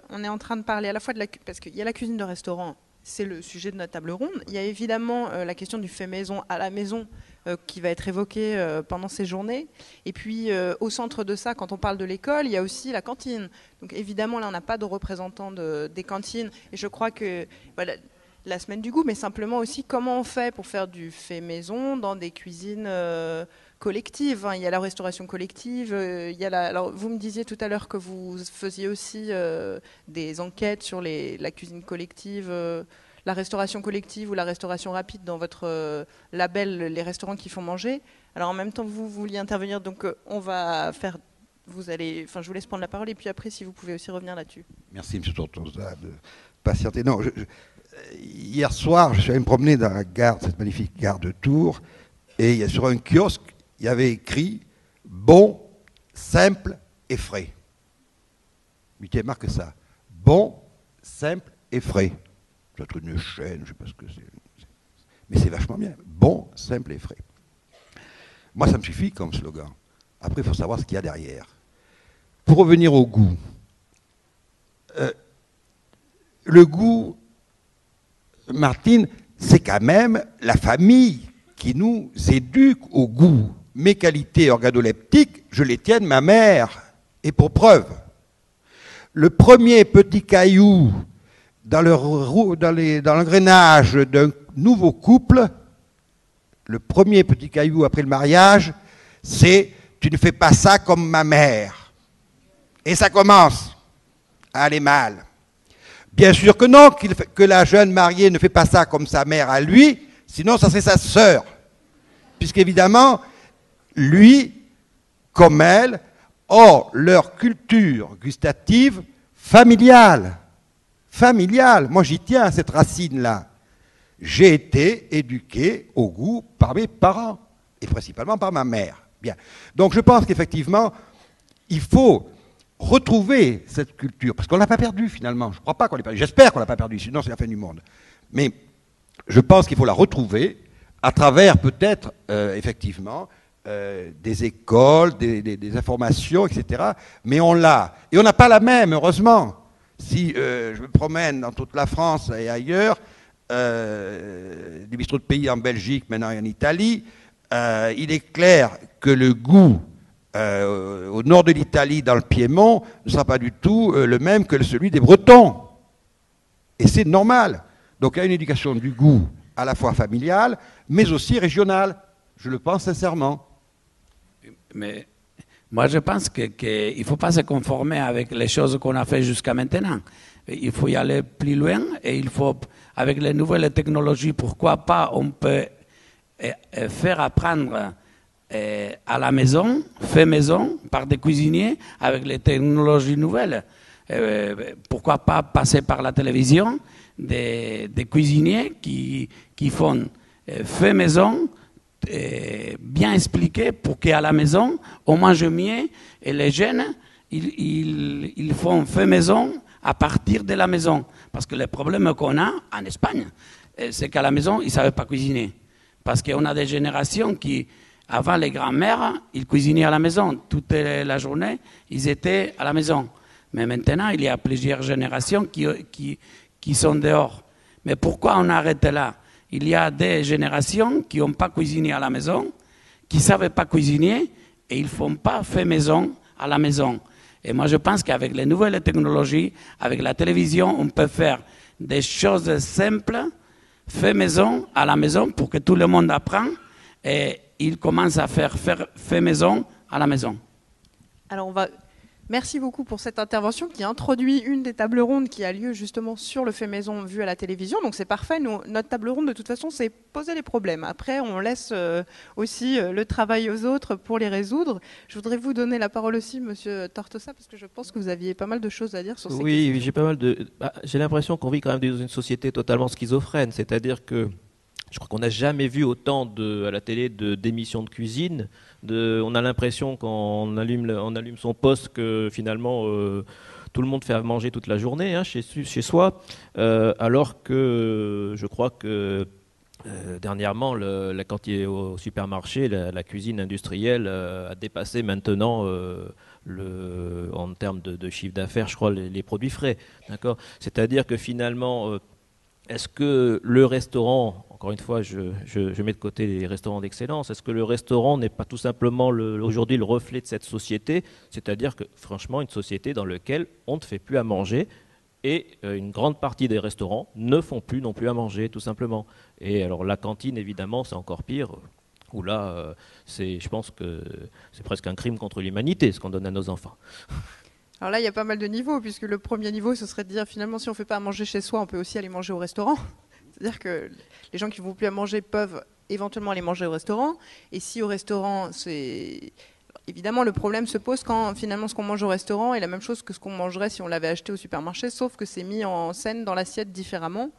parler à la fois parce qu'il y a la cuisine de restaurant, c'est le sujet de notre table ronde. Il y a évidemment la question du fait maison à la maison qui va être évoquée pendant ces journées. Et puis, au centre de ça, quand on parle de l'école, il y a aussi la cantine. Donc évidemment, là, on n'a pas de représentants des cantines. Et je crois que voilà, la semaine du goût, mais simplement aussi comment on fait pour faire du fait maison dans des cuisines collective. Il y a la restauration collective. Alors, vous me disiez tout à l'heure que vous faisiez aussi des enquêtes sur la cuisine collective, la restauration collective ou la restauration rapide dans votre label, les restaurants qui font manger. Alors, en même temps, vous vouliez intervenir, donc on va faire. Je vous laisse prendre la parole et puis après, si vous pouvez aussi revenir là-dessus. Merci, M. Tortosa, de patienter. Non, hier soir, je suis allé me promener dans la gare, cette magnifique gare de Tours, et il y a sur un kiosque, il y avait écrit « bon, simple et frais ». Mettez marque ça. « Bon, simple et frais ». C'est un truc de chaîne, je ne sais pas ce que c'est. Mais c'est vachement bien. « Bon, simple et frais ». Moi, ça me suffit comme slogan. Après, il faut savoir ce qu'il y a derrière. Pour revenir au goût, le goût, Martine, c'est quand même la famille qui nous éduque au goût. Mes qualités organoleptiques, je les tiens de ma mère. Et pour preuve, le premier petit caillou dans l'engrenage d'un nouveau couple, le premier petit caillou après le mariage, c'est « tu ne fais pas ça comme ma mère ». Et ça commence à aller mal. Bien sûr que non, que la jeune mariée ne fait pas ça comme sa mère à lui, sinon ça serait sa sœur. Puisqu'évidemment, lui, comme elle, ont leur culture gustative familiale. Familiale. Moi, j'y tiens à cette racine-là. J'ai été éduqué au goût par mes parents, et principalement par ma mère. Bien. Donc, je pense qu'effectivement, il faut retrouver cette culture, parce qu'on ne l'a pas perdue, finalement. Je ne crois pas qu'on l'ait perdue. J'espère qu'on ne l'a pas perdue, sinon c'est la fin du monde. Mais je pense qu'il faut la retrouver à travers, peut-être, effectivement, des écoles, des informations, etc. Mais on l'a. Et on n'a pas la même, heureusement. Si je me promène dans toute la France et ailleurs, des bistrots de pays en Belgique, maintenant et en Italie, il est clair que le goût au nord de l'Italie, dans le Piémont, ne sera pas du tout le même que celui des Bretons. Et c'est normal. Donc il y a une éducation du goût à la fois familiale, mais aussi régionale. Je le pense sincèrement. Mais moi, je pense qu'il ne faut pas se conformer avec les choses qu'on a fait jusqu'à maintenant. Il faut y aller plus loin et il faut, avec les nouvelles technologies, pourquoi pas, on peut faire apprendre à la maison, fait maison, par des cuisiniers, avec les technologies nouvelles. Pourquoi pas passer par la télévision des cuisiniers qui font fait maison, bien expliqué pour qu'à la maison, on mange mieux et les jeunes, ils font fait maison à partir de la maison. Parce que le problème qu'on a en Espagne, c'est qu'à la maison, ils ne savaient pas cuisiner. Parce qu'on a des générations qui, avant les grands-mères, ils cuisinaient à la maison. Toute la journée, ils étaient à la maison. Mais maintenant, il y a plusieurs générations qui sont dehors. Mais pourquoi on a arrêté là? Il y a des générations qui n'ont pas cuisiné à la maison, qui ne savaient pas cuisiner, et ils ne font pas fait maison à la maison. Et moi, je pense qu'avec les nouvelles technologies, avec la télévision, on peut faire des choses simples, fait maison à la maison, pour que tout le monde apprenne, et il commence à faire fait maison à la maison. Alors, merci beaucoup pour cette intervention qui introduit une des tables rondes qui a lieu justement sur le fait maison vu à la télévision. Donc c'est parfait. Notre table ronde, de toute façon, c'est poser les problèmes. Après, on laisse aussi le travail aux autres pour les résoudre. Je voudrais vous donner la parole aussi, Monsieur Tortosa, parce que je pense que vous aviez pas mal de choses à dire sur ces questions. Oui, j'ai pas mal de. J'ai l'impression qu'on vit quand même dans une société totalement schizophrène. C'est-à-dire que je crois qu'on n'a jamais vu autant à la télé d'émissions de cuisine. On a l'impression quand on allume son poste que finalement tout le monde fait à manger toute la journée chez soi, alors que je crois que dernièrement, quand il est au supermarché, la cuisine industrielle a dépassé maintenant en termes de chiffre d'affaires, je crois, les produits frais. D'accord ? C'est-à-dire que finalement, est-ce que le restaurant, encore une fois, je mets de côté les restaurants d'excellence, est-ce que le restaurant n'est pas tout simplement aujourd'hui le reflet de cette société ? C'est-à-dire que, franchement, une société dans laquelle on ne fait plus à manger et une grande partie des restaurants ne font plus non plus à manger, tout simplement. Et alors la cantine, évidemment, c'est encore pire. Où là, je pense que c'est presque un crime contre l'humanité, ce qu'on donne à nos enfants. Alors là, il y a pas mal de niveaux, puisque le premier niveau, ce serait de dire finalement, si on ne fait pas à manger chez soi, on peut aussi aller manger au restaurant. C'est-à-dire que les gens qui ne vont plus à manger peuvent éventuellement aller manger au restaurant. Et si au restaurant, évidemment, le problème se pose quand finalement ce qu'on mange au restaurant est la même chose que ce qu'on mangerait si on l'avait acheté au supermarché, sauf que c'est mis en scène dans l'assiette différemment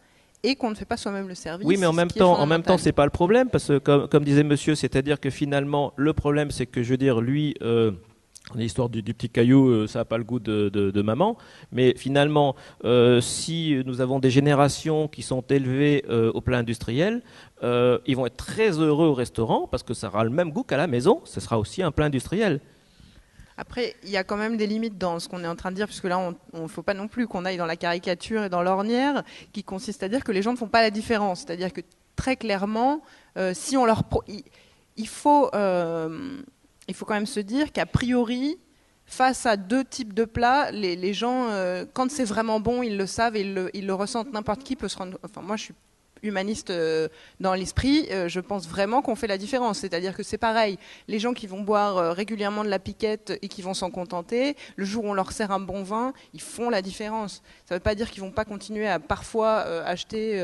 et qu'on ne fait pas soi-même le service. Oui, mais en même temps, c'est pas le problème, parce que comme disait monsieur, c'est-à-dire que finalement, le problème, c'est que, je veux dire, lui... l'histoire du petit caillou, ça n'a pas le goût de maman. Mais finalement, si nous avons des générations qui sont élevées au plat industriel, ils vont être très heureux au restaurant parce que ça aura le même goût qu'à la maison. Ce sera aussi un plat industriel. Après, il y a quand même des limites dans ce qu'on est en train de dire, puisque là, on ne faut pas non plus qu'on aille dans la caricature et dans l'ornière, qui consiste à dire que les gens ne font pas la différence. C'est-à-dire que très clairement, si on leur... Il faut quand même se dire qu'a priori, face à deux types de plats, les gens, quand c'est vraiment bon, ils le savent et ils le ressentent. N'importe qui peut se rendre... Enfin, moi, je suis humaniste dans l'esprit, je pense vraiment qu'on fait la différence. C'est-à-dire que c'est pareil, les gens qui vont boire régulièrement de la piquette et qui vont s'en contenter, le jour où on leur sert un bon vin, ils font la différence. Ça ne veut pas dire qu'ils ne vont pas continuer à parfois acheter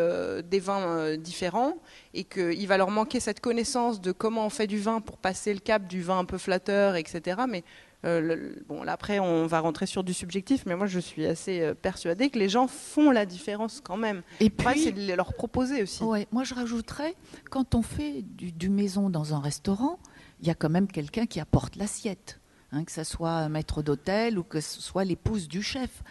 des vins différents et qu'il va leur manquer cette connaissance de comment on fait du vin pour passer le cap du vin un peu flatteur, etc. Mais Bon, là, après, on va rentrer sur du subjectif, mais moi, je suis assez persuadée que les gens font la différence quand même. Et Après, puis, c'est de leur proposer aussi. ouais, moi je rajouterais, quand on fait du maison dans un restaurant, il y a quand même quelqu'un qui apporte l'assiette, hein, que ce soit un maître d'hôtel ou que ce soit l'épouse du chef.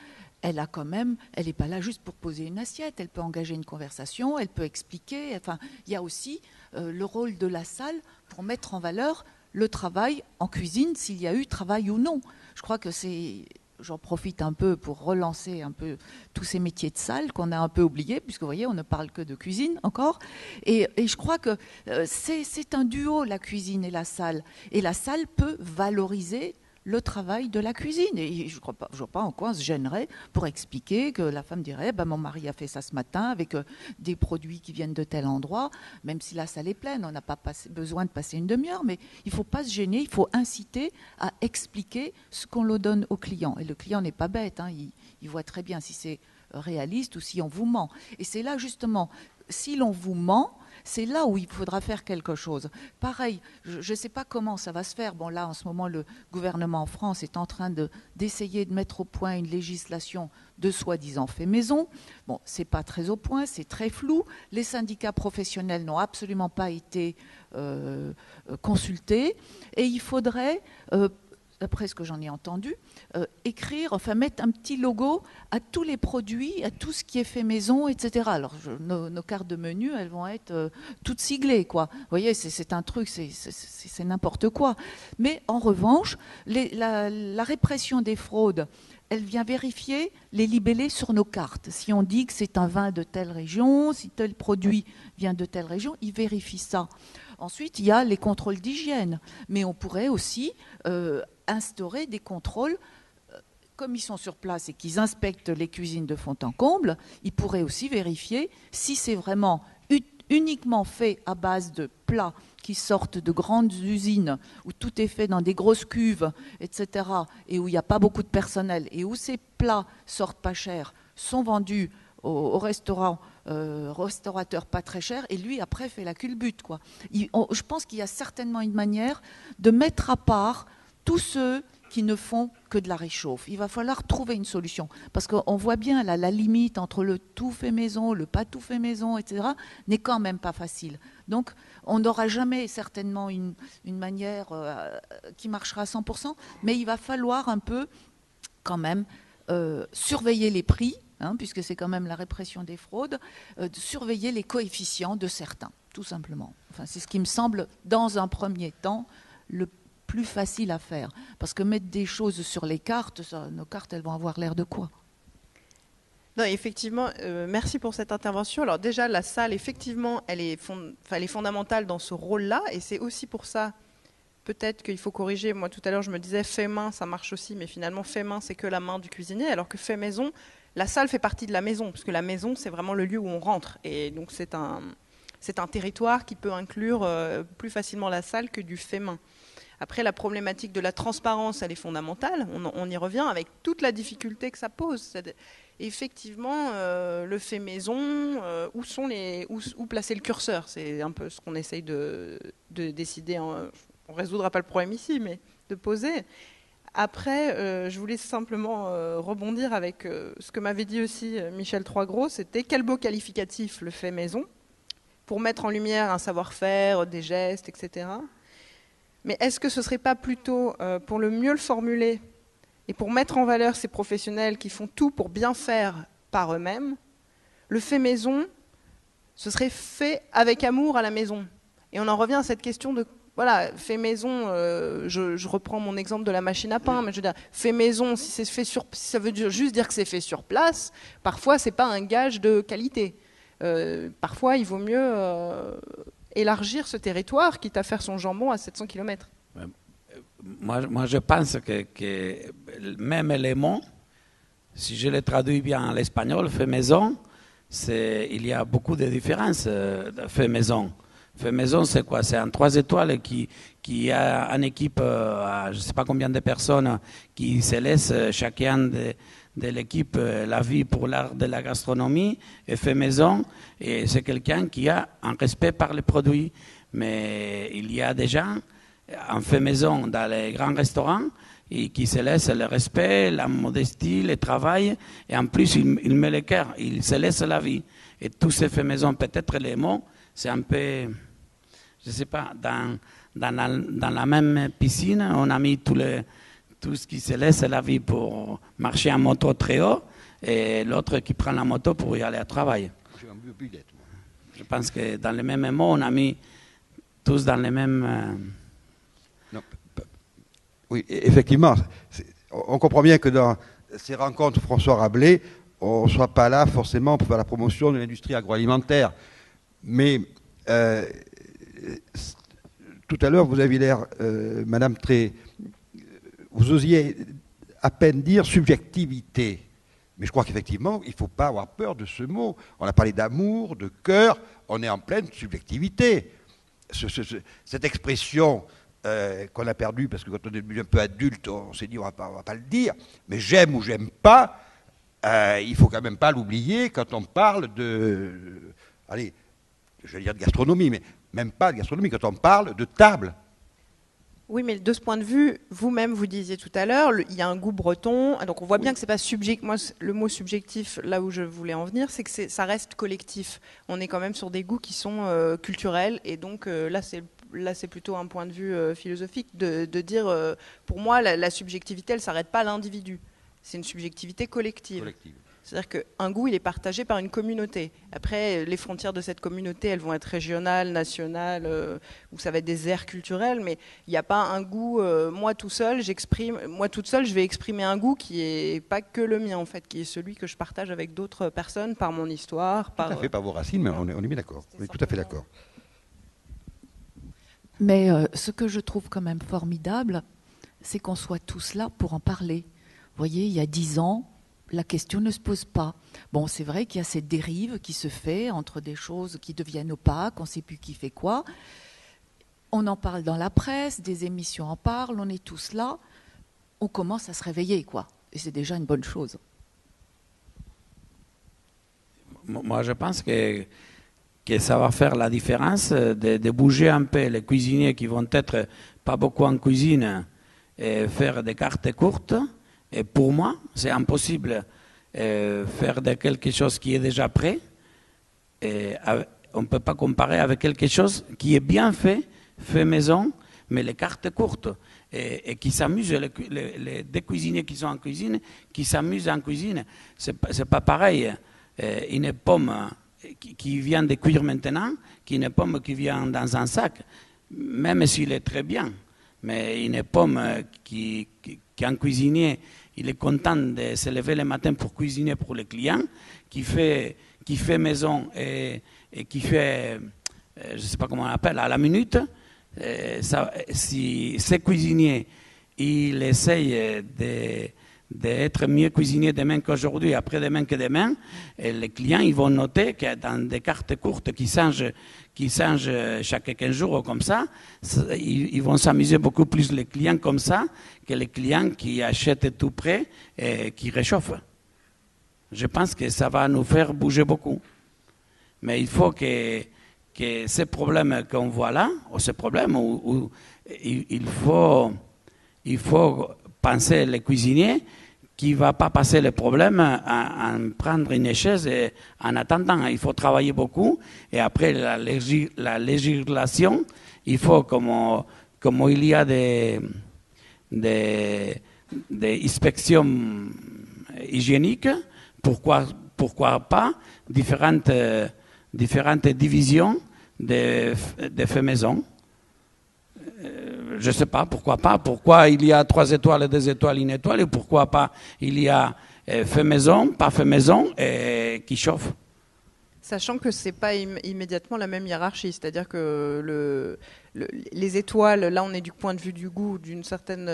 Elle a quand même, elle n'est pas là juste pour poser une assiette, elle peut engager une conversation, elle peut expliquer. Enfin, il y a aussi le rôle de la salle pour mettre en valeur le travail en cuisine, s'il y a eu travail ou non. Je crois que c'est, j'en profite un peu pour relancer un peu tous ces métiers de salle qu'on a un peu oubliés, puisque vous voyez, on ne parle que de cuisine encore. Et je crois que c'est un duo, la cuisine et la salle. Et la salle peut valoriser le travail de la cuisine. Et je ne vois pas en quoi on se gênerait pour expliquer que la femme dirait mon mari a fait ça ce matin avec des produits qui viennent de tel endroit, même si la salle est pleine, on n'a pas besoin de passer une demi-heure, mais il ne faut pas se gêner, il faut inciter à expliquer ce qu'on le donne au client. Et le client n'est pas bête, hein, il voit très bien si c'est réaliste ou si on vous ment. Et c'est là justement, si l'on vous ment, c'est là où il faudra faire quelque chose. Pareil, je ne sais pas comment ça va se faire. Bon, là, en ce moment, le gouvernement en France est en train d'essayer de mettre au point une législation de soi-disant fait maison. Bon, ce n'est pas très au point, c'est très flou. Les syndicats professionnels n'ont absolument pas été consultés. Et il faudrait, d'après ce que j'en ai entendu, écrire, enfin mettre un petit logo à tous les produits, à tout ce qui est fait maison, etc. Alors nos cartes de menu, elles vont être toutes siglées, quoi. Vous voyez, c'est un truc, c'est n'importe quoi. Mais en revanche, la répression des fraudes, elle vient vérifier les libellés sur nos cartes. Si on dit que c'est un vin de telle région, si tel produit vient de telle région, ils vérifient ça. Ensuite, il y a les contrôles d'hygiène. Mais on pourrait aussi instaurer des contrôles, comme ils sont sur place et qu'ils inspectent les cuisines de fond en comble, ils pourraient aussi vérifier si c'est vraiment uniquement fait à base de plats qui sortent de grandes usines, où tout est fait dans des grosses cuves, etc., et où il n'y a pas beaucoup de personnel, et où ces plats sortent pas cher, sont vendus au restaurateur pas très cher, et lui après fait la culbute, quoi. Je pense qu'il y a certainement une manière de mettre à part tous ceux qui ne font que de la réchauffe. Il va falloir trouver une solution, parce qu'on voit bien là, la limite entre le tout fait maison, le pas tout fait maison, etc., n'est quand même pas facile. Donc on n'aura jamais certainement une manière qui marchera à 100%, mais il va falloir un peu quand même surveiller les prix, hein, puisque c'est quand même la répression des fraudes, de surveiller les coefficients de certains, tout simplement. Enfin, c'est ce qui me semble, dans un premier temps, le plus facile à faire. Parce que mettre des choses sur les cartes, nos cartes, elles vont avoir l'air de quoi? Non, effectivement, merci pour cette intervention. Alors déjà, la salle, effectivement, elle est fondamentale dans ce rôle-là, et c'est aussi pour ça, peut-être qu'il faut corriger. Moi, tout à l'heure, je me disais fait main, ça marche aussi, mais finalement, fait main, c'est que la main du cuisinier, alors que fait maison, la salle fait partie de la maison, parce que la maison, c'est vraiment le lieu où on rentre, et donc c'est un territoire qui peut inclure plus facilement la salle que du fait main. Après, la problématique de la transparence, elle est fondamentale. On y revient avec toute la difficulté que ça pose. Effectivement, le fait maison, où placer le curseur? C'est un peu ce qu'on essaye de décider. On ne résoudra pas le problème ici, mais de poser. Après, je voulais simplement rebondir avec ce que m'avait dit aussi Michel Troisgros, c'était quel beau qualificatif le fait maison, pour mettre en lumière un savoir-faire, des gestes, etc. Mais est-ce que ce ne serait pas plutôt, pour le mieux le formuler, et pour mettre en valeur ces professionnels qui font tout pour bien faire par eux-mêmes, le fait maison, ce serait fait avec amour à la maison. Et on en revient à cette question de, voilà, fait maison, je reprends mon exemple de la machine à pain, mais je veux dire, fait maison, si ça veut juste dire que c'est fait sur place, parfois ce n'est pas un gage de qualité. Parfois, il vaut mieux élargir ce territoire, quitte à faire son jambon à 700 km. Moi, je pense que même les mots, si je les traduis bien en espagnol, fait maison, il y a beaucoup de différences. Fait maison. Fait maison, c'est quoi? C'est un 3 étoiles qui a une équipe, je ne sais pas combien de personnes, qui se laissent chacun de l'équipe la vie pour l'art de la gastronomie, et fait maison, et c'est quelqu'un qui a un respect par les produits. Mais il y a des gens, en fait maison dans les grands restaurants, et qui se laisse le respect, la modestie, le travail, et en plus il met le cœur, il se laisse la vie. Et tous ces faits maison, peut-être les mots, c'est un peu, je ne sais pas, dans la même piscine, on a mis tout ce qui se laisse la vie pour marcher en moto très haut, et l'autre qui prend la moto pour y aller au travail. Je pense que dans les mêmes mots, on a mis tous dans les mêmes... Non, oui, effectivement, on comprend bien que dans ces rencontres François Rabelais, on ne soit pas là forcément pour faire la promotion de l'industrie agroalimentaire. Mais tout à l'heure, vous aviez l'air, Madame, vous osiez à peine dire subjectivité. Mais je crois qu'effectivement, il ne faut pas avoir peur de ce mot. On a parlé d'amour, de cœur, on est en pleine subjectivité. Cette expression qu'on a perdue, parce que quand on est devenu un peu adulte, on s'est dit on va pas le dire, mais j'aime ou j'aime pas, il ne faut quand même pas l'oublier quand on parle allez, je vais dire de gastronomie, mais même pas de gastronomie, quand on parle de table. Oui, mais de ce point de vue, vous-même, vous disiez tout à l'heure, il y a un goût breton. Donc on voit bien que c'est pas subjectif. Moi, le mot subjectif, là où je voulais en venir, c'est que ça reste collectif. On est quand même sur des goûts qui sont culturels. Et donc là, c'est plutôt un point de vue philosophique de dire, pour moi, la subjectivité, elle ne s'arrête pas à l'individu. C'est une subjectivité collective. C'est-à-dire qu'un goût, il est partagé par une communauté. Après, les frontières de cette communauté, elles vont être régionales, nationales, ou ça va être des aires culturelles, mais il n'y a pas un goût, moi toute seule, je vais exprimer un goût qui n'est pas que le mien, en fait, qui est celui que je partage avec d'autres personnes par mon histoire. Tout à fait, par vos racines, mais on est bien d'accord. On est tout à fait d'accord. Mais ce que je trouve quand même formidable, c'est qu'on soit tous là pour en parler. Vous voyez, il y a 10 ans, la question ne se pose pas. Bon, c'est vrai qu'il y a cette dérive qui se fait entre des choses qui deviennent opaques, on ne sait plus qui fait quoi. On en parle dans la presse, des émissions en parlent, on est tous là. On commence à se réveiller, quoi. Et c'est déjà une bonne chose. Moi, je pense que ça va faire la différence de bouger un peu les cuisiniers qui vont être pas beaucoup en cuisine et faire des cartes courtes. Et pour moi, c'est impossible faire de quelque chose qui est déjà prêt. Et on ne peut pas comparer avec quelque chose qui est bien fait maison, mais les cartes courtes. Et qui s'amusent, des cuisiniers qui sont en cuisine, qui s'amusent en cuisine. C'est pas pareil. Une pomme qui vient de cuire maintenant, qu'une pomme qui vient dans un sac, même s'il est très bien. Mais une pomme qu'un cuisinier, il est content de se lever le matin pour cuisiner pour les clients, qui fait maison et qui fait, je ne sais pas comment on appelle, à la minute. Si ce cuisinier, il essaye d'être mieux cuisinier demain qu'aujourd'hui, après-demain que demain, et les clients ils vont noter que dans des cartes courtes qui changent chaque 15 jours comme ça, ils vont s'amuser beaucoup plus les clients comme ça que les clients qui achètent tout prêt et qui réchauffent. Je pense que ça va nous faire bouger beaucoup. Mais il faut que ces problèmes qu'on voit là, ou ces problèmes où il faut penser les cuisiniers qui ne va pas passer le problème à prendre une chaise et en attendant. Il faut travailler beaucoup et après la législation, il faut comme il y a des inspections hygiéniques, pourquoi pas différentes divisions de faits maison. Je ne sais pas, pourquoi pas. Pourquoi il y a 3 étoiles, 2 étoiles, 1 étoile, et pourquoi pas il y a fait maison, pas fait maison, et qui chauffe. Sachant que ce n'est pas immédiatement la même hiérarchie, c'est-à-dire que les étoiles, là on est du point de vue du goût, d'une certaine...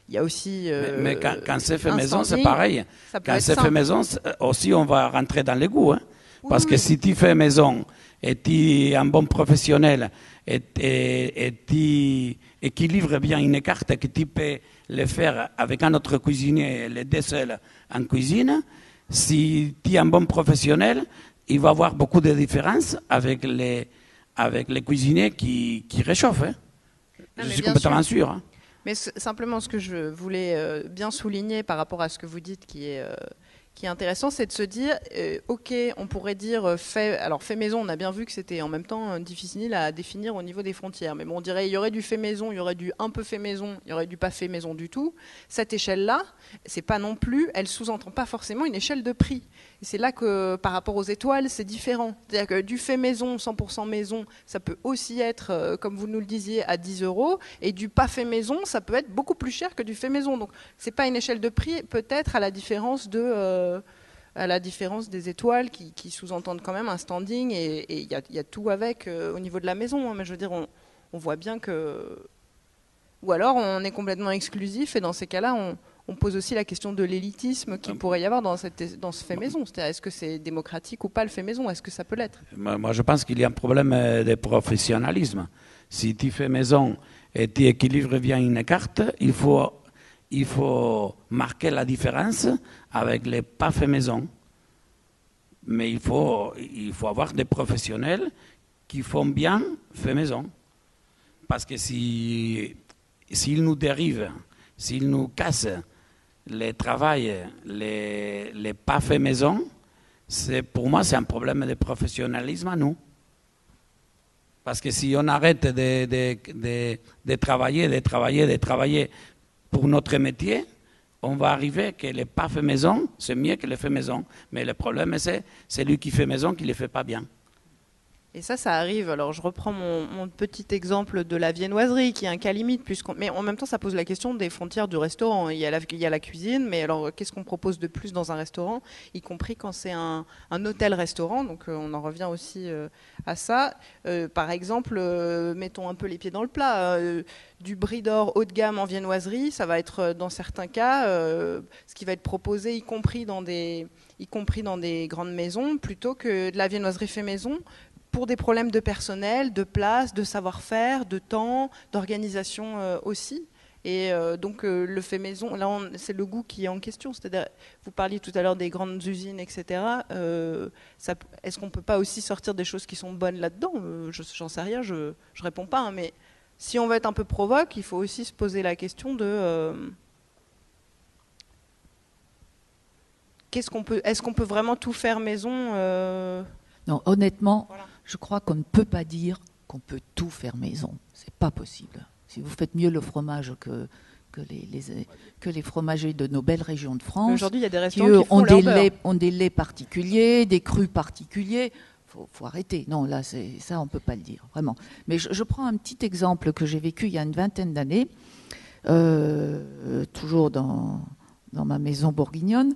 il y a aussi... mais quand c'est fait maison, c'est pareil. Quand c'est fait maison, aussi on va rentrer dans les goûts. Hein. Oui, parce que si tu fais maison et tu es un bon professionnel et qui livre bien une carte que tu peux le faire avec un autre cuisinier, les deux seuls en cuisine, si tu es un bon professionnel, il va y avoir beaucoup de différences avec les cuisiniers qui réchauffent. Hein. Je suis complètement sûr. Hein. Mais simplement, ce que je voulais bien souligner par rapport à ce que vous dites qui est intéressant, c'est de se dire, ok, on pourrait dire fait maison, on a bien vu que c'était en même temps difficile à définir au niveau des frontières. Mais bon, on dirait il y aurait du fait maison, il y aurait du un peu fait maison, il y aurait du pas fait maison du tout. Cette échelle-là, c'est pas non plus, elle sous-entend pas forcément une échelle de prix. Et c'est là que, par rapport aux étoiles, c'est différent. C'est-à-dire que du fait maison, 100% maison, ça peut aussi être, comme vous nous le disiez, à 10 €. Et du pas fait maison, ça peut être beaucoup plus cher que du fait maison. Donc, c'est pas une échelle de prix, peut-être à la différence des étoiles qui sous-entendent quand même un standing. Et il y a tout avec au niveau de la maison. Hein. Mais je veux dire, on voit bien que... Ou alors, on est complètement exclusif. Et dans ces cas-là, on pose aussi la question de l'élitisme qu'il pourrait y avoir dans ce fait maison. C'est-à-dire, est-ce que c'est démocratique ou pas le fait maison? Est-ce que ça peut l'être? Moi, je pense qu'il y a un problème de professionnalisme. Si tu fais maison et tu équilibres bien une carte, il faut marquer la différence avec les pas fait maison. Mais il faut avoir des professionnels qui font bien fait maison. Parce que s'ils nous dérivent, s'ils nous cassent les travail, les pas fait maison, pour moi, c'est un problème de professionnalisme à nous. Parce que si on arrête de travailler pour notre métier, on va arriver que les pas fait maison, c'est mieux que les fait maison. Mais le problème, c'est celui qui fait maison qui ne les fait pas bien. Et ça arrive. Alors, je reprends mon petit exemple de la viennoiserie, qui est un cas limite, mais en même temps, ça pose la question des frontières du restaurant. Il y a la cuisine, mais alors, qu'est-ce qu'on propose de plus dans un restaurant, y compris quand c'est un hôtel-restaurant. Donc, on en revient aussi à ça. Par exemple, mettons un peu les pieds dans le plat. Du brie d'or haut de gamme en viennoiserie, ça va être, dans certains cas, ce qui va être proposé, y compris dans des grandes maisons, plutôt que de la viennoiserie fait maison, pour des problèmes de personnel, de place, de savoir-faire, de temps, d'organisation aussi. Et donc le fait maison, là c'est le goût qui est en question. C'est-à-dire, vous parliez tout à l'heure des grandes usines, etc. Est-ce qu'on ne peut pas aussi sortir des choses qui sont bonnes là-dedans? J'en sais rien, je réponds pas. Hein, mais si on veut être un peu provoque, il faut aussi se poser la question de... est-ce qu'on peut vraiment tout faire maison Non, honnêtement, voilà. Je crois qu'on ne peut pas dire qu'on peut tout faire maison. C'est pas possible. Si vous faites mieux le fromage que les fromagers de nos belles régions de France, aujourd'hui, il y a des qui restaurants eux qui font leur beurre. ont des laits particuliers, des crus particuliers. Faut arrêter. Non, là, ça, on ne peut pas le dire, vraiment. Mais je prends un petit exemple que j'ai vécu il y a une vingtaine d'années, toujours dans ma maison bourguignonne.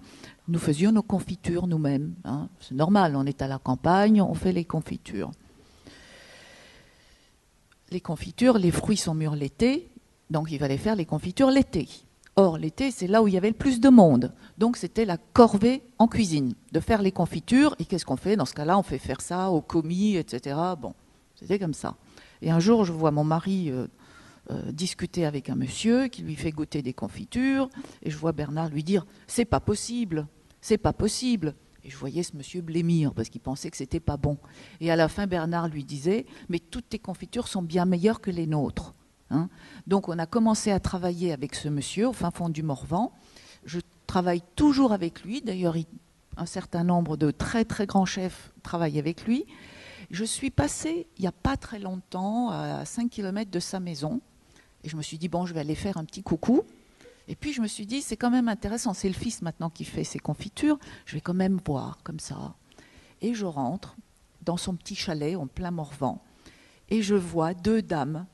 Nous faisions nos confitures nous-mêmes. Hein. C'est normal, on est à la campagne, on fait les confitures. Les confitures, les fruits sont mûrs l'été, donc il fallait faire les confitures l'été. Or, l'été, c'est là où il y avait le plus de monde. Donc, c'était la corvée en cuisine, de faire les confitures. Et qu'est-ce qu'on fait? Dans ce cas-là, on fait faire ça au commis, etc. Bon, c'était comme ça. Et un jour, je vois mon mari discuter avec un monsieur qui lui fait goûter des confitures. Et je vois Bernard lui dire « C'est pas possible, c'est pas possible ». Et je voyais ce monsieur blêmir parce qu'il pensait que c'était pas bon. Et à la fin, Bernard lui disait « Mais toutes tes confitures sont bien meilleures que les nôtres. » Hein. Donc on a commencé à travailler avec ce monsieur au fin fond du Morvan. Je travaille toujours avec lui. D'ailleurs, un certain nombre de très très grands chefs travaillent avec lui. Je suis passée, il n'y a pas très longtemps, à 5 km de sa maison. Et je me suis dit, bon, je vais aller faire un petit coucou. Et puis je me suis dit, c'est quand même intéressant. C'est le fils maintenant qui fait ses confitures. Je vais quand même voir comme ça. Et je rentre dans son petit chalet en plein Morvan. Et je vois 2 dames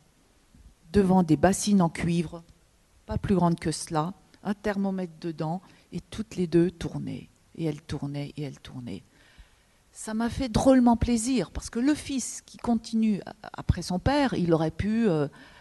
devant des bassines en cuivre, pas plus grandes que cela, un thermomètre dedans, et toutes les 2 tournaient. Et elles tournaient, et elles tournaient. Ça m'a fait drôlement plaisir, parce que le fils qui continue après son père, il aurait pu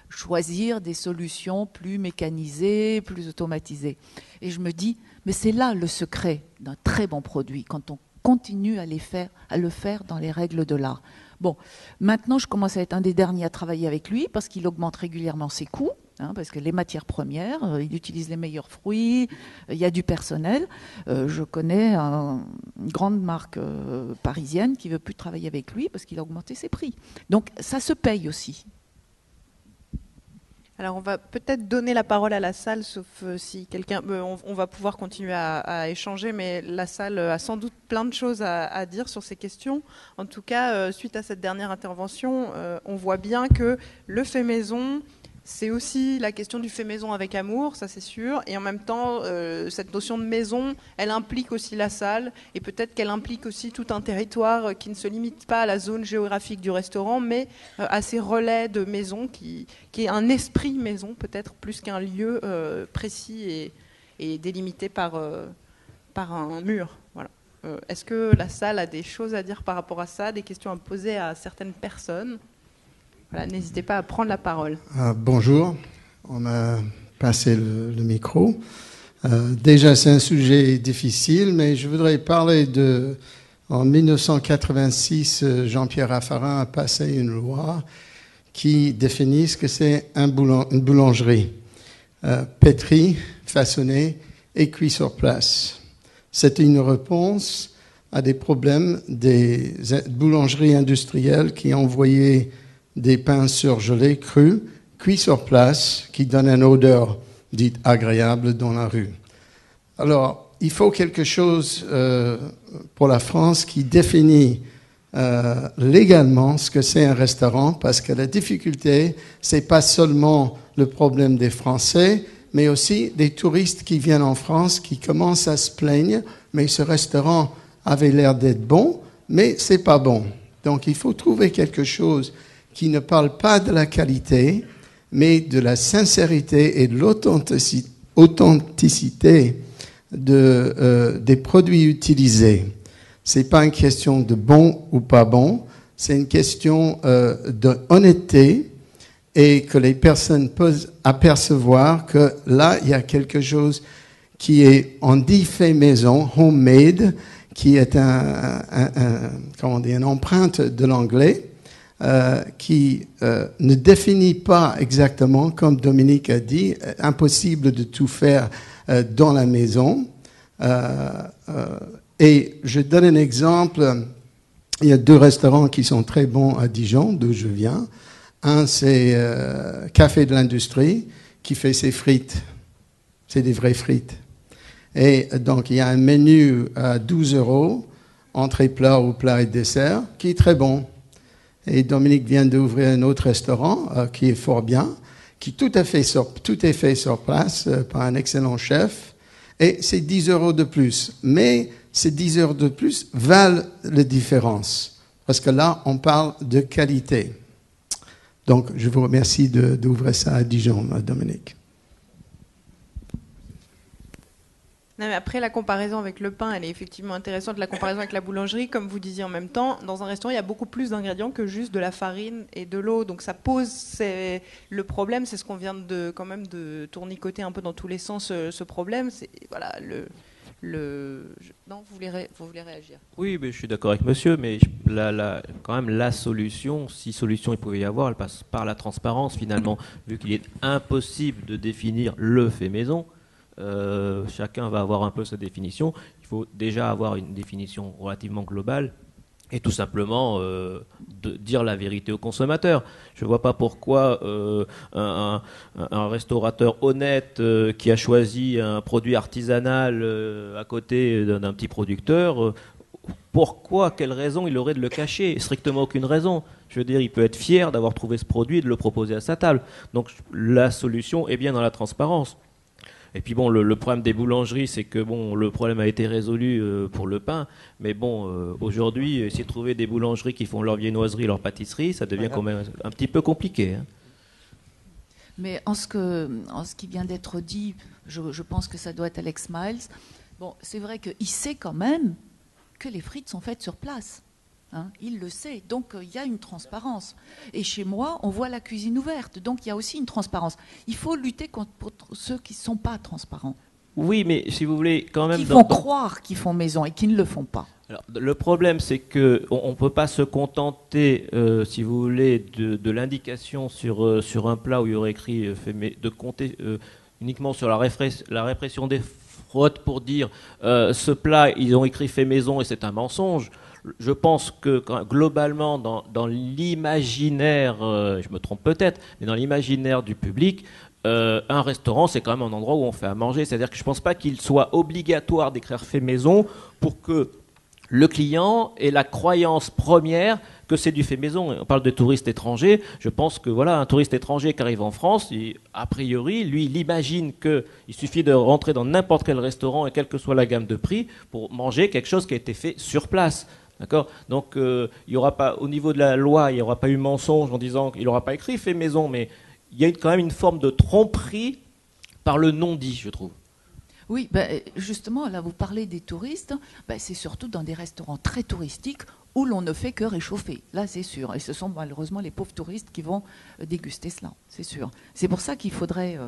choisir des solutions plus mécanisées, plus automatisées. Et je me dis, mais c'est là le secret d'un très bon produit, quand on continue à le faire dans les règles de l'art. Bon, maintenant, je commence à être un des derniers à travailler avec lui parce qu'il augmente régulièrement ses coûts, hein, parce que les matières premières, il utilise les meilleurs fruits, il y a du personnel. Je connais une grande marque parisienne qui ne veut plus travailler avec lui parce qu'il a augmenté ses prix. Donc, ça se paye aussi. Alors on va peut-être donner la parole à la salle, sauf si quelqu'un... on va pouvoir continuer à échanger, mais la salle a sans doute plein de choses à dire sur ces questions. En tout cas, suite à cette dernière intervention, on voit bien que le fait maison, c'est aussi la question du fait maison avec amour, ça c'est sûr. Et en même temps, cette notion de maison, elle implique aussi la salle, et peut-être qu'elle implique aussi tout un territoire qui ne se limite pas à la zone géographique du restaurant, mais à ces relais de maison qui est un esprit maison, peut-être plus qu'un lieu précis et délimité par un mur. Voilà. Est-ce que la salle a des choses à dire par rapport à ça, des questions à poser à certaines personnes ? Voilà, n'hésitez pas à prendre la parole. Bonjour, on m'a passé le micro. Déjà, c'est un sujet difficile, mais je voudrais parler en 1986, Jean-Pierre Raffarin a passé une loi qui définit ce que c'est une boulangerie. Pétri, façonné et cuit sur place. C'était une réponse à des problèmes des boulangeries industrielles qui envoyaient des pains surgelés crus, cuits sur place, qui donnent une odeur dite agréable dans la rue. Alors, il faut quelque chose pour la France qui définit légalement ce que c'est un restaurant, parce que la difficulté, c'est pas seulement le problème des Français, mais aussi des touristes qui viennent en France, qui commencent à se plaindre, mais ce restaurant avait l'air d'être bon, mais c'est pas bon. Donc, il faut trouver quelque chose qui ne parle pas de la qualité, mais de la sincérité et de l'authenticité des produits utilisés. C'est pas une question de bon ou pas bon, c'est une question d'honnêteté et que les personnes peuvent apercevoir que là, il y a quelque chose qui est, on dit fait maison, homemade, qui est une empreinte de l'anglais, qui ne définit pas exactement, comme Dominique a dit, impossible de tout faire dans la maison. Et je donne un exemple. Il y a 2 restaurants qui sont très bons à Dijon, d'où je viens. Un, c'est Café de l'Industrie, qui fait ses frites. C'est des vraies frites. Et donc, il y a un menu à 12 €, entrée plat ou plat et dessert, qui est très bon. Et Dominique vient d'ouvrir un autre restaurant qui est fort bien, qui tout est fait sur place par un excellent chef. Et c'est 10 € de plus. Mais ces 10 € de plus valent la différence. Parce que là, on parle de qualité. Donc, je vous remercie d'ouvrir ça à Dijon, Dominique. Non, mais après, la comparaison avec le pain, elle est effectivement intéressante. La comparaison avec la boulangerie, comme vous disiez en même temps, dans un restaurant, il y a beaucoup plus d'ingrédients que juste de la farine et de l'eau. Donc ça pose le problème, c'est ce qu'on vient quand même de tournicoter un peu dans tous les sens, ce problème. C'est, voilà, Non, vous voulez réagir? Oui, mais je suis d'accord avec monsieur, mais quand même la solution, si solution il pouvait y avoir, elle passe par la transparence finalement, vu qu'il est impossible de définir le fait maison. Chacun va avoir un peu sa définition. Il faut déjà avoir une définition relativement globale et tout simplement de dire la vérité au consommateur. Je ne vois pas pourquoi un restaurateur honnête qui a choisi un produit artisanal à côté d'un petit producteur, quelle raison il aurait de le cacher? Strictement aucune raison. Je veux dire, il peut être fier d'avoir trouvé ce produit et de le proposer à sa table. Donc la solution est bien dans la transparence. Et puis bon, le problème des boulangeries, c'est que bon, le problème a été résolu pour le pain, mais bon, aujourd'hui, essayer de trouver des boulangeries qui font leur viennoiserie, leur pâtisserie, ça devient quand même un petit peu compliqué. Hein. Mais en ce qui vient d'être dit, je pense que ça doit être Alex Miles. Bon, c'est vrai qu'il sait quand même que les frites sont faites sur place. Hein, il le sait, donc il y a une transparence. Et chez moi, on voit la cuisine ouverte, donc il y a aussi une transparence. Il faut lutter contre ceux qui ne sont pas transparents. Oui, mais si vous voulez, quand même... Qui font croire qu'ils font maison et qui ne le font pas. Alors, le problème, c'est qu'on ne peut pas se contenter, si vous voulez, de l'indication sur un plat où il y aurait écrit, de compter uniquement sur la répression des fraudes pour dire ce plat, ils ont écrit fait maison et c'est un mensonge. Je pense que globalement, dans l'imaginaire, je me trompe peut-être, mais dans l'imaginaire du public, un restaurant, c'est quand même un endroit où on fait à manger. C'est-à-dire que je ne pense pas qu'il soit obligatoire d'écrire fait maison pour que le client ait la croyance première que c'est du fait maison. On parle de touristes étrangers. Je pense que voilà, un touriste étranger qui arrive en France, a priori, lui, il imagine qu'il suffit de rentrer dans n'importe quel restaurant et quelle que soit la gamme de prix pour manger quelque chose qui a été fait sur place. D'accord ? Donc, il y aura pas, au niveau de la loi, il n'y aura pas eu mensonge en disant qu'il n'aura pas écrit fait maison, mais il y a quand même une forme de tromperie par le non-dit, je trouve. Oui, justement, là, vous parlez des touristes. C'est surtout dans des restaurants très touristiques où l'on ne fait que réchauffer. Là, c'est sûr. Et ce sont malheureusement les pauvres touristes qui vont déguster cela, c'est sûr. C'est pour ça qu'il faudrait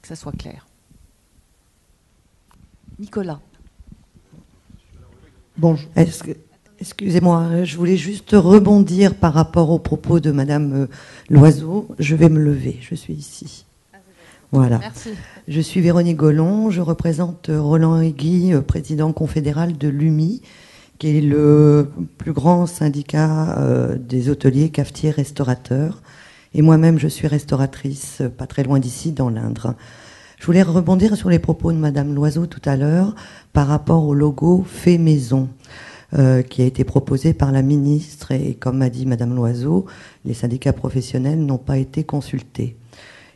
que ça soit clair. Nicolas. Bonjour. Excusez-moi, je voulais juste rebondir par rapport aux propos de Madame Loiseau. Je vais me lever, je suis ici. Voilà. Merci. Je suis Véronique Gollon, je représente Roland Aiguille, président confédéral de l'UMI, qui est le plus grand syndicat des hôteliers, cafetiers, restaurateurs. Et moi-même, je suis restauratrice, pas très loin d'ici, dans l'Indre. Je voulais rebondir sur les propos de Madame Loiseau tout à l'heure par rapport au logo fait maison. Qui a été proposé par la ministre, et comme m'a dit Madame Loiseau, les syndicats professionnels n'ont pas été consultés.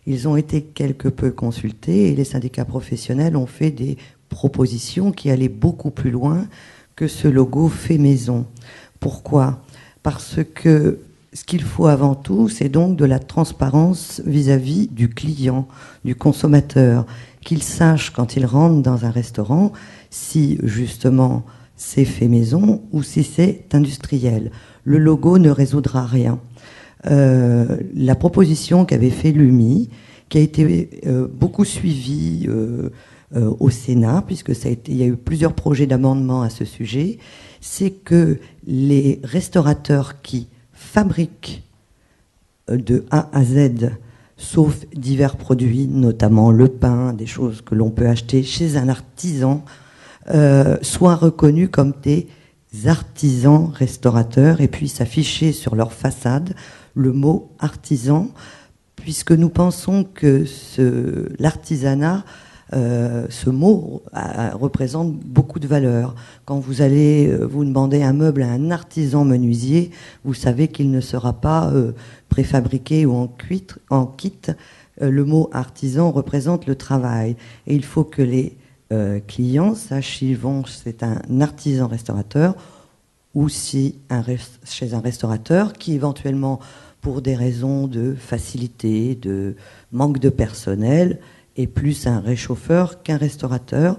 Ils ont été quelque peu consultés et les syndicats professionnels ont fait des propositions qui allaient beaucoup plus loin que ce logo fait maison. Pourquoi ? Parce que ce qu'il faut avant tout, c'est donc de la transparence vis-à-vis du client, du consommateur, qu'il sache quand il rentre dans un restaurant si justement c'est fait maison ou si c'est industriel. Le logo ne résoudra rien. La proposition qu'avait fait l'UMI, qui a été beaucoup suivie au Sénat, puisque il y a eu plusieurs projets d'amendement à ce sujet, c'est que les restaurateurs qui fabriquent de A à Z, sauf divers produits, notamment le pain, des choses que l'on peut acheter chez un artisan, soient reconnus comme des artisans restaurateurs et puissent afficher sur leur façade le mot artisan, puisque nous pensons que l'artisanat, ce mot représente beaucoup de valeur. Quand vous allez vous demander un meuble à un artisan menuisier, vous savez qu'il ne sera pas préfabriqué ou en kit. Le mot artisan représente le travail. Et il faut que les clients sachent s'ils vont c'est un artisan restaurateur ou si chez un restaurateur qui éventuellement, pour des raisons de facilité, de manque de personnel, est plus un réchauffeur qu'un restaurateur,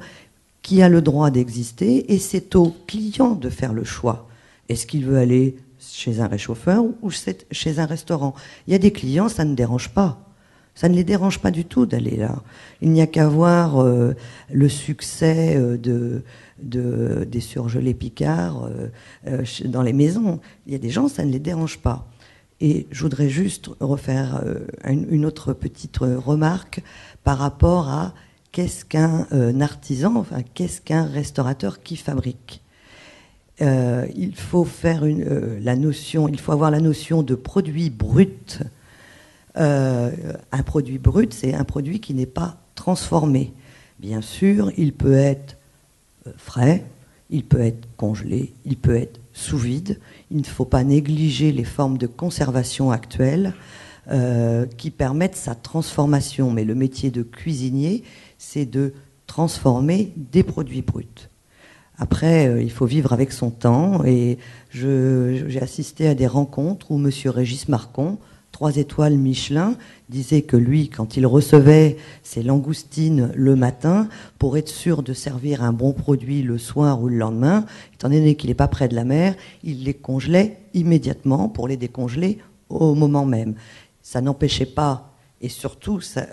qui a le droit d'exister, et c'est au client de faire le choix. Est-ce qu'il veut aller chez un réchauffeur ou chez un restaurant ? Il y a des clients, ça ne dérange pas. Ça ne les dérange pas du tout d'aller là. Il n'y a qu'à voir le succès des surgelés Picard dans les maisons. Il y a des gens, ça ne les dérange pas. Et je voudrais juste refaire une autre petite remarque par rapport à qu'est-ce qu'un artisan, enfin qu'est-ce qu'un restaurateur qui fabrique. Il faut faire il faut avoir la notion de produit brut. Un produit brut, c'est un produit qui n'est pas transformé. Bien sûr, il peut être frais, il peut être congelé, il peut être sous vide. Il ne faut pas négliger les formes de conservation actuelles qui permettent sa transformation. Mais le métier de cuisinier, c'est de transformer des produits bruts. Après, il faut vivre avec son temps. Et j'ai assisté à des rencontres où M. Régis Marcon, 3 étoiles Michelin, disait que lui, quand il recevait ses langoustines le matin, pour être sûr de servir un bon produit le soir ou le lendemain, étant donné qu'il n'est pas près de la mer, il les congelait immédiatement pour les décongeler au moment même. Ça n'empêchait pas, et surtout, ça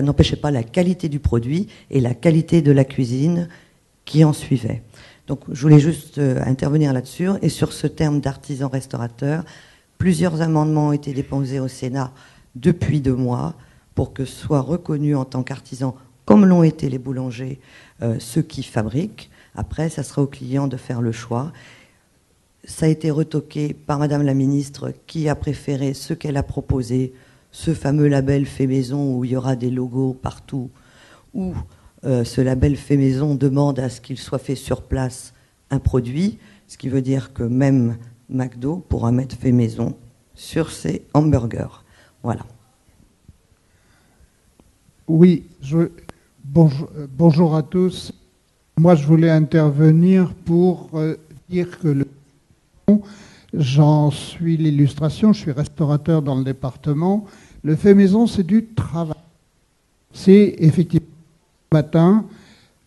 n'empêchait pas la qualité du produit et la qualité de la cuisine qui en suivait. Donc je voulais juste intervenir là-dessus. Et sur ce terme d'artisan restaurateur, plusieurs amendements ont été déposés au Sénat depuis 2 mois pour que soient reconnus en tant qu'artisans, comme l'ont été les boulangers, ceux qui fabriquent. Après, ça sera au client de faire le choix. ça a été retoqué par Madame la Ministre qui a préféré ce qu'elle a proposé, ce fameux label fait maison où il y aura des logos partout, où ce label fait maison demande à ce qu'il soit fait sur place un produit, ce qui veut dire que même McDo pourra mettre fait maison sur ses hamburgers. Voilà. Oui, bonjour à tous. Moi, je voulais intervenir pour dire que j'en suis l'illustration, je suis restaurateur dans le département. Le fait maison, c'est du travail. C'est effectivement le matin,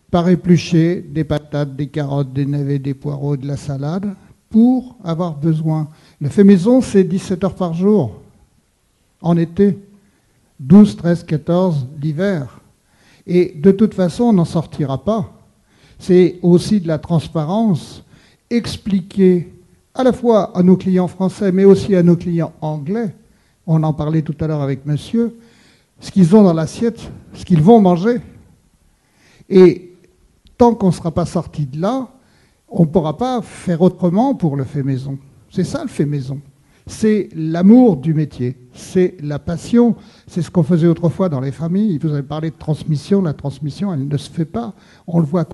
par éplucher des patates, des carottes, des navets, des poireaux, de la salade, pour avoir besoin. Le fait maison, c'est 17 heures par jour, en été, 12, 13, 14 l'hiver. Et de toute façon, on n'en sortira pas. C'est aussi de la transparence, expliquer à la fois à nos clients français, mais aussi à nos clients anglais, on en parlait tout à l'heure avec monsieur, ce qu'ils ont dans l'assiette, ce qu'ils vont manger. Et tant qu'on ne sera pas sorti de là, on ne pourra pas faire autrement pour le fait maison. C'est ça le fait maison. C'est l'amour du métier, c'est la passion, c'est ce qu'on faisait autrefois dans les familles. Vous avez parlé de transmission, la transmission, elle ne se fait pas. On le voit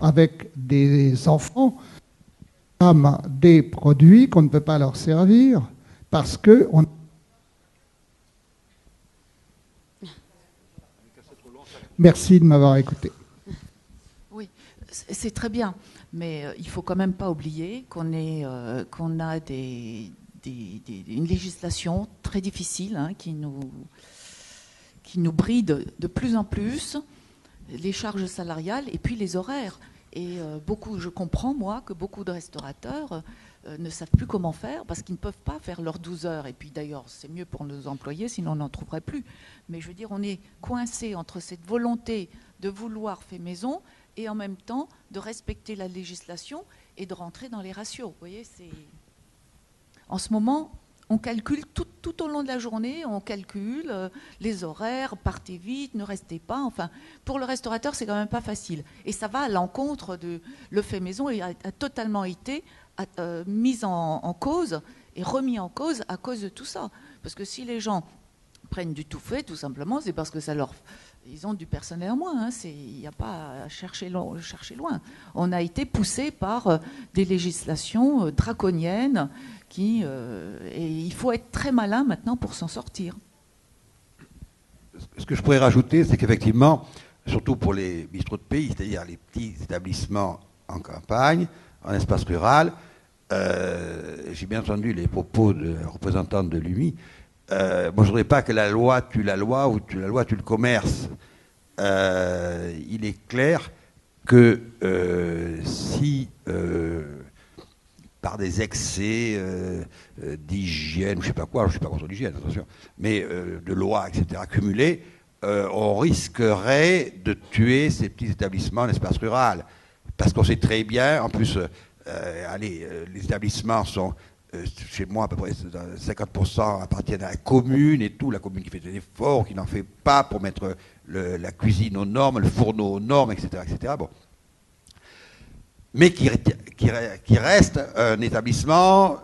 avec des enfants, des produits qu'on ne peut pas leur servir parce que on... Merci de m'avoir écouté. Oui, c'est très bien, mais il ne faut quand même pas oublier qu'on a une législation très difficile qui nous bride de plus en plus les charges salariales et puis les horaires. Et je comprends, moi, que beaucoup de restaurateurs ne savent plus comment faire parce qu'ils ne peuvent pas faire leurs 12 heures. Et puis d'ailleurs, c'est mieux pour nos employés, sinon on n'en trouverait plus. Mais je veux dire, on est coincé entre cette volonté de vouloir faire maison et en même temps de respecter la législation et de rentrer dans les ratios. Vous voyez, en ce moment, on calcule tout au long de la journée, on calcule les horaires, partez vite, ne restez pas. Enfin, pour le restaurateur, c'est quand même pas facile. Et ça va à l'encontre de le fait maison et a totalement été mis en cause et remis en cause à cause de tout ça. Parce que si les gens prennent du tout fait, tout simplement, c'est parce que ils ont du personnel en moins. Il n'y a pas à chercher loin. On a été poussé par des législations draconiennes et il faut être très malin maintenant pour s'en sortir. Ce que je pourrais rajouter, c'est qu'effectivement, surtout pour les bistrots de pays, c'est-à-dire les petits établissements en campagne, en espace rural, j'ai bien entendu les propos de la représentante de l'UMI. Moi, je ne voudrais pas que la loi tue la loi ou la loi tue le commerce. Il est clair que si par des excès d'hygiène, je ne sais pas quoi, je ne suis pas contre l'hygiène, attention, mais de loi, etc., cumulés, on risquerait de tuer ces petits établissements en espace rural. Parce qu'on sait très bien, en plus, les établissements sont, chez moi, à peu près 50% appartiennent à la commune et tout, la commune qui fait des efforts, qui n'en fait pas pour mettre la cuisine aux normes, le fourneau aux normes, etc. etc. Bon. Mais qui reste un établissement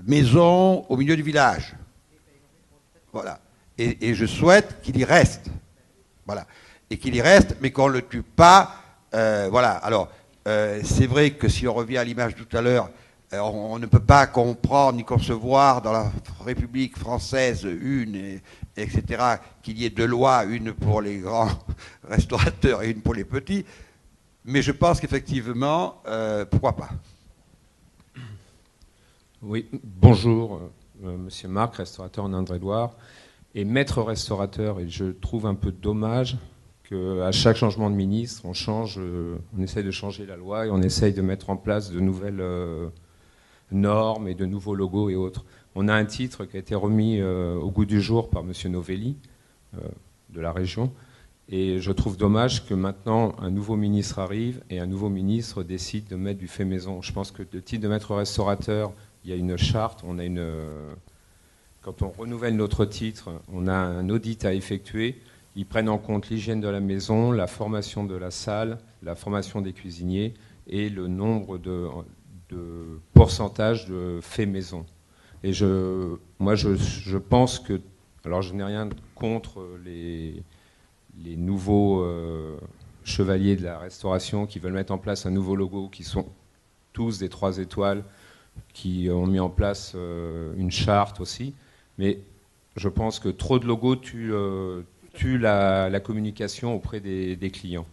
maison au milieu du village. Voilà. Et je souhaite qu'il y reste. Voilà. Et qu'il y reste, mais qu'on ne le tue pas. Voilà. Alors, c'est vrai que si on revient à l'image de tout à l'heure, on ne peut pas comprendre ni concevoir dans la République française etc., qu'il y ait deux lois, une pour les grands restaurateurs et une pour les petits. Mais je pense qu'effectivement, pourquoi pas? Oui, bonjour, monsieur Marc, restaurateur en Indre-et-Loire, et maître restaurateur. Et je trouve un peu dommage qu'à chaque changement de ministre, on essaye de changer la loi et on essaye de mettre en place de nouvelles normes et de nouveaux logos et autres. On a un titre qui a été remis au goût du jour par monsieur Novelli, de la région. Et je trouve dommage que maintenant un nouveau ministre arrive et un nouveau ministre décide de mettre du fait maison. Je pense que le titre de maître restaurateur, il y a une charte, quand on renouvelle notre titre, on a un audit à effectuer. Ils prennent en compte l'hygiène de la maison, la formation de la salle, la formation des cuisiniers et le nombre de pourcentage de fait maison. Et moi, je pense que, alors je n'ai rien contre les nouveaux chevaliers de la restauration qui veulent mettre en place un nouveau logo, qui sont tous des 3 étoiles, qui ont mis en place une charte aussi. Mais je pense que trop de logos tue la communication auprès des clients.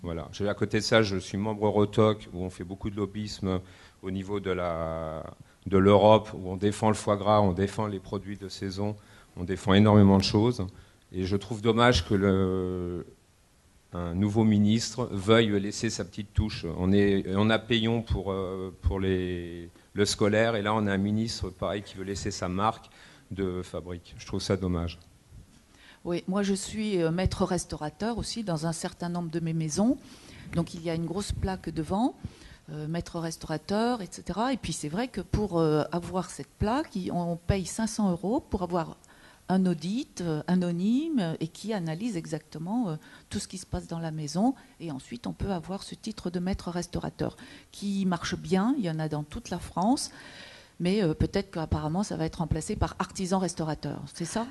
Voilà. À côté de ça, je suis membre Eurotoc, où on fait beaucoup de lobbyisme au niveau de l'Europe, où on défend le foie gras, on défend les produits de saison, on défend énormément de choses. Et je trouve dommage que un nouveau ministre veuille laisser sa petite touche. On a Payon pour le scolaire, et là on a un ministre pareil qui veut laisser sa marque de fabrique. Je trouve ça dommage. Oui, moi je suis maître restaurateur aussi dans un certain nombre de mes maisons. Donc il y a une grosse plaque devant, maître restaurateur, etc. Et puis c'est vrai que pour avoir cette plaque, on paye 500 € pour avoir un audit anonyme et qui analyse exactement tout ce qui se passe dans la maison. Et ensuite, on peut avoir ce titre de maître restaurateur qui marche bien. Il y en a dans toute la France. Mais peut-être qu'apparemment, ça va être remplacé par artisan restaurateur. C'est ça ?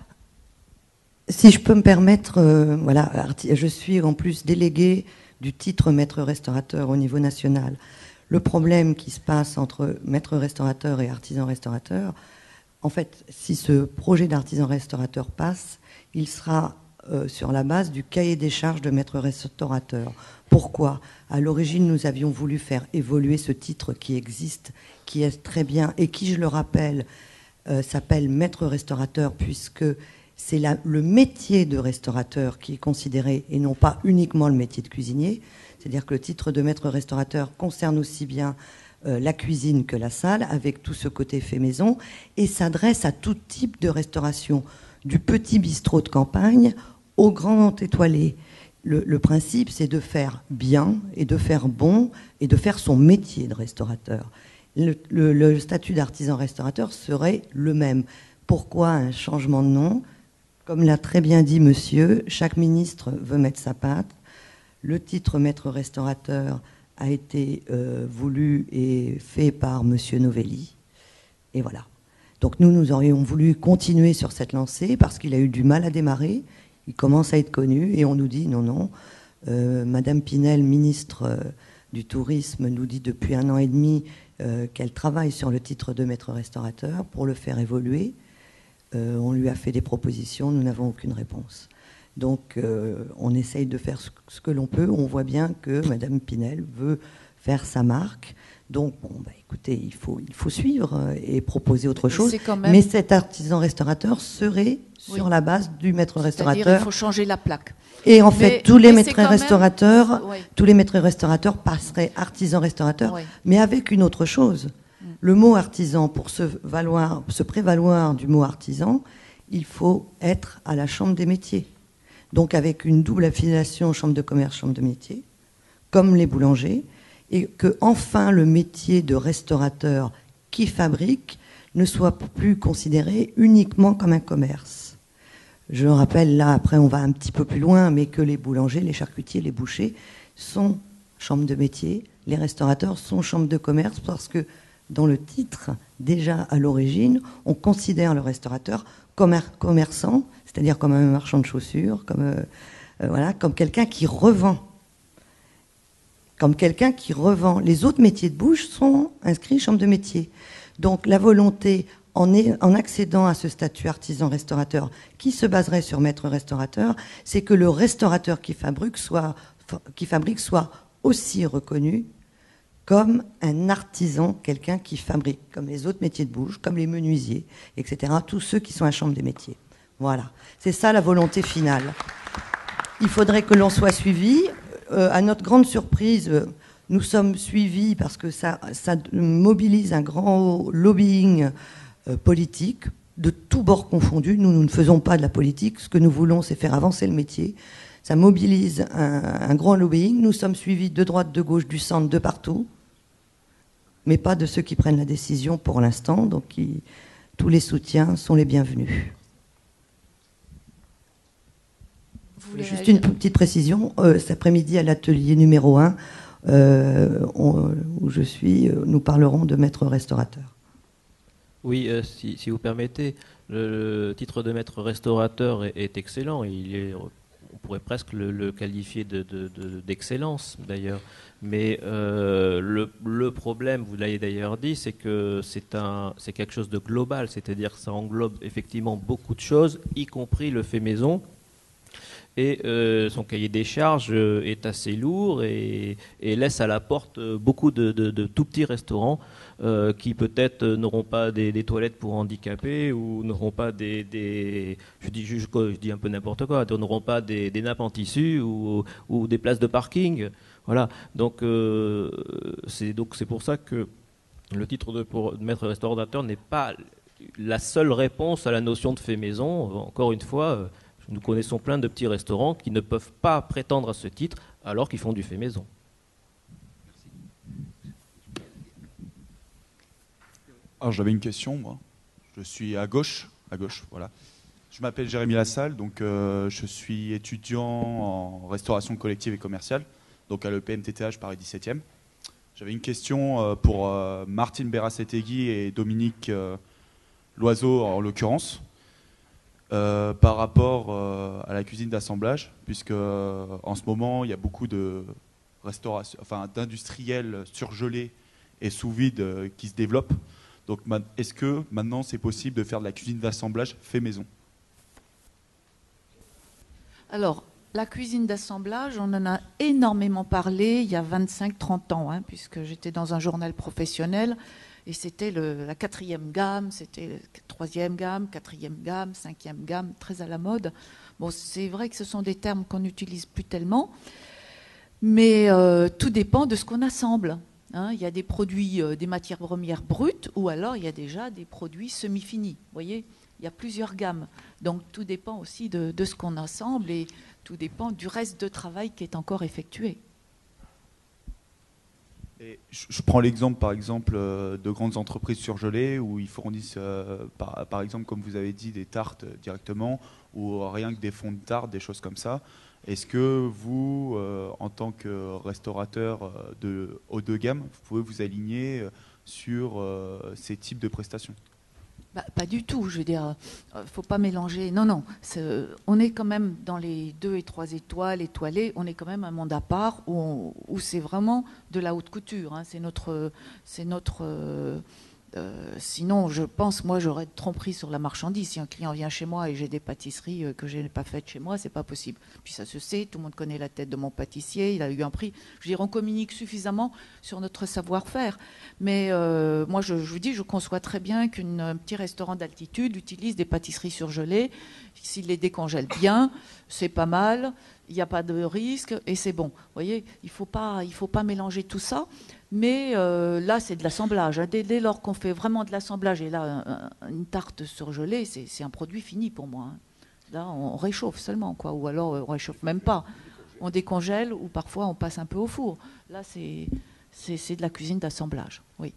Si je peux me permettre, voilà, je suis en plus déléguée du titre maître restaurateur au niveau national. Le problème qui se passe entre maître restaurateur et artisan restaurateur, en fait, si ce projet d'artisan restaurateur passe, il sera sur la base du cahier des charges de maître restaurateur. Pourquoi ? À l'origine, nous avions voulu faire évoluer ce titre qui existe, qui est très bien, et qui, je le rappelle, s'appelle maître restaurateur, puisque c'est le métier de restaurateur qui est considéré, et non pas uniquement le métier de cuisinier. C'est-à-dire que le titre de maître restaurateur concerne aussi bien la cuisine que la salle, avec tout ce côté fait maison, et s'adresse à tout type de restauration, du petit bistrot de campagne au grand étoilé. Le principe, c'est de faire bien et de faire bon et de faire son métier de restaurateur. Le statut d'artisan restaurateur serait le même. Pourquoi un changement de nom ? Comme l'a très bien dit monsieur, chaque ministre veut mettre sa patte. Le titre maître restaurateur a été voulu et fait par monsieur Novelli. Et voilà. Donc nous aurions voulu continuer sur cette lancée parce qu'il a eu du mal à démarrer. Il commence à être connu et on nous dit non. Madame Pinel, ministre du Tourisme, nous dit depuis 1 an et demi qu'elle travaille sur le titre de maître restaurateur pour le faire évoluer. On lui a fait des propositions, nous n'avons aucune réponse. Donc on essaye de faire ce que l'on peut. On voit bien que Madame Pinel veut faire sa marque. Donc écoutez, il faut suivre et proposer autre chose. Mais cet artisan resturateur serait sur la base du maître restaurateur. C'est-à-dire il faut changer la plaque. Et en fait, tous les maîtres restaurateurs passeraient artisan restaurateur, mais avec une autre chose. Le mot artisan, pour se prévaloir du mot artisan, il faut être à la chambre des métiers. Donc avec une double affiliation chambre de commerce, chambre de métiers, comme les boulangers, et que enfin le métier de restaurateur qui fabrique ne soit plus considéré uniquement comme un commerce. Je rappelle, là, après on va un petit peu plus loin, mais que les boulangers, les charcutiers, les bouchers sont chambre de métier, les restaurateurs sont chambre de commerce, parce que dans le titre, déjà à l'origine, on considère le restaurateur comme un commerçant, c'est-à-dire comme un marchand de chaussures, comme quelqu'un qui revend. Comme quelqu'un qui revend. Les autres métiers de bouche sont inscrits chambre de métier. Donc la volonté, en accédant à ce statut artisan-restaurateur qui se baserait sur maître restaurateur, c'est que le restaurateur qui fabrique soit aussi reconnu comme un artisan, quelqu'un qui fabrique, comme les autres métiers de bouche, comme les menuisiers, etc., tous ceux qui sont à la chambre des métiers. Voilà, c'est ça la volonté finale. Il faudrait que l'on soit suivi. À notre grande surprise, nous sommes suivis parce que ça mobilise un grand lobbying politique, de tous bords confondus. Nous ne faisons pas de la politique, ce que nous voulons, c'est faire avancer le métier. Ça mobilise un grand lobbying. Nous sommes suivis de droite, de gauche, du centre, de partout, mais pas de ceux qui prennent la décision pour l'instant. Donc tous les soutiens sont les bienvenus. Juste une petite précision. Cet après-midi, à l'atelier numéro 1, où je suis, nous parlerons de maître restaurateur. Oui, si vous permettez, le titre de maître restaurateur est excellent. On pourrait presque le qualifier d'excellence d'ailleurs. Mais le problème, vous l'avez d'ailleurs dit, c'est que c'est quelque chose de global, c'est-à-dire que ça englobe effectivement beaucoup de choses, y compris le fait maison. Et son cahier des charges est assez lourd et laisse à la porte beaucoup de tout petits restaurants qui peut-être n'auront pas des toilettes pour handicapés ou n'auront pas je dis un peu n'importe quoi, n'auront pas des nappes en tissu ou des places de parking. Voilà. Donc c'est pour ça que le titre de maître restaurateur n'est pas la seule réponse à la notion de fait maison. Encore une fois. Nous connaissons plein de petits restaurants qui ne peuvent pas prétendre à ce titre alors qu'ils font du fait maison. Alors j'avais une question, moi. Je suis à gauche, voilà. Je m'appelle Jérémy Lassalle, donc je suis étudiant en restauration collective et commerciale, donc à l'EPMTTH Paris 17e. J'avais une question pour Martine Berasetegui et Dominique Loiseau en l'occurrence. Par rapport à la cuisine d'assemblage, puisque en ce moment il y a beaucoup de d'industriels surgelés et sous vide qui se développent. Donc est-ce que maintenant c'est possible de faire de la cuisine d'assemblage fait maison? Alors, la cuisine d'assemblage, on en a énormément parlé il y a 25-30 ans, puisque j'étais dans un journal professionnel. Et c'était la 4e gamme, c'était la 3e gamme, 4e gamme, 5e gamme, très à la mode. Bon, c'est vrai que ce sont des termes qu'on n'utilise plus tellement, mais tout dépend de ce qu'on assemble. Il y a des produits, des matières premières brutes, ou alors il y a déjà des produits semi-finis. Vous voyez, il y a plusieurs gammes. Donc tout dépend aussi de ce qu'on assemble et tout dépend du reste de travail qui est encore effectué. Et je prends l'exemple, par exemple, de grandes entreprises surgelées où ils fournissent, par exemple, comme vous avez dit, des tartes directement ou rien que des fonds de tarte, des choses comme ça. Est-ce que vous, en tant que restaurateur de haut de gamme, vous pouvez vous aligner sur ces types de prestations? Pas du tout, je veux dire, faut pas mélanger. Non, on est quand même dans les 2 et 3 étoiles, étoilées, on est quand même un monde à part où c'est vraiment de la haute couture. C'est notre sinon, je pense, moi, j'aurais de tromperie sur la marchandise. Si un client vient chez moi et j'ai des pâtisseries que je n'ai pas faites chez moi, c'est pas possible. Puis ça se sait, tout le monde connaît la tête de mon pâtissier, il a eu un prix. Je veux dire, on communique suffisamment sur notre savoir-faire. Mais moi, je vous dis, je conçois très bien qu'un petit restaurant d'altitude utilise des pâtisseries surgelées. S'il les décongèle bien, c'est pas mal. Il n'y a pas de risque et c'est bon. Vous voyez, il faut pas mélanger tout ça. Mais là, c'est de l'assemblage. Dès lors qu'on fait vraiment de l'assemblage, et là, une tarte surgelée, c'est un produit fini pour moi. Là, on réchauffe seulement, quoi. Ou alors, on réchauffe même pas. On décongèle ou parfois, on passe un peu au four. Là, c'est de la cuisine d'assemblage, oui.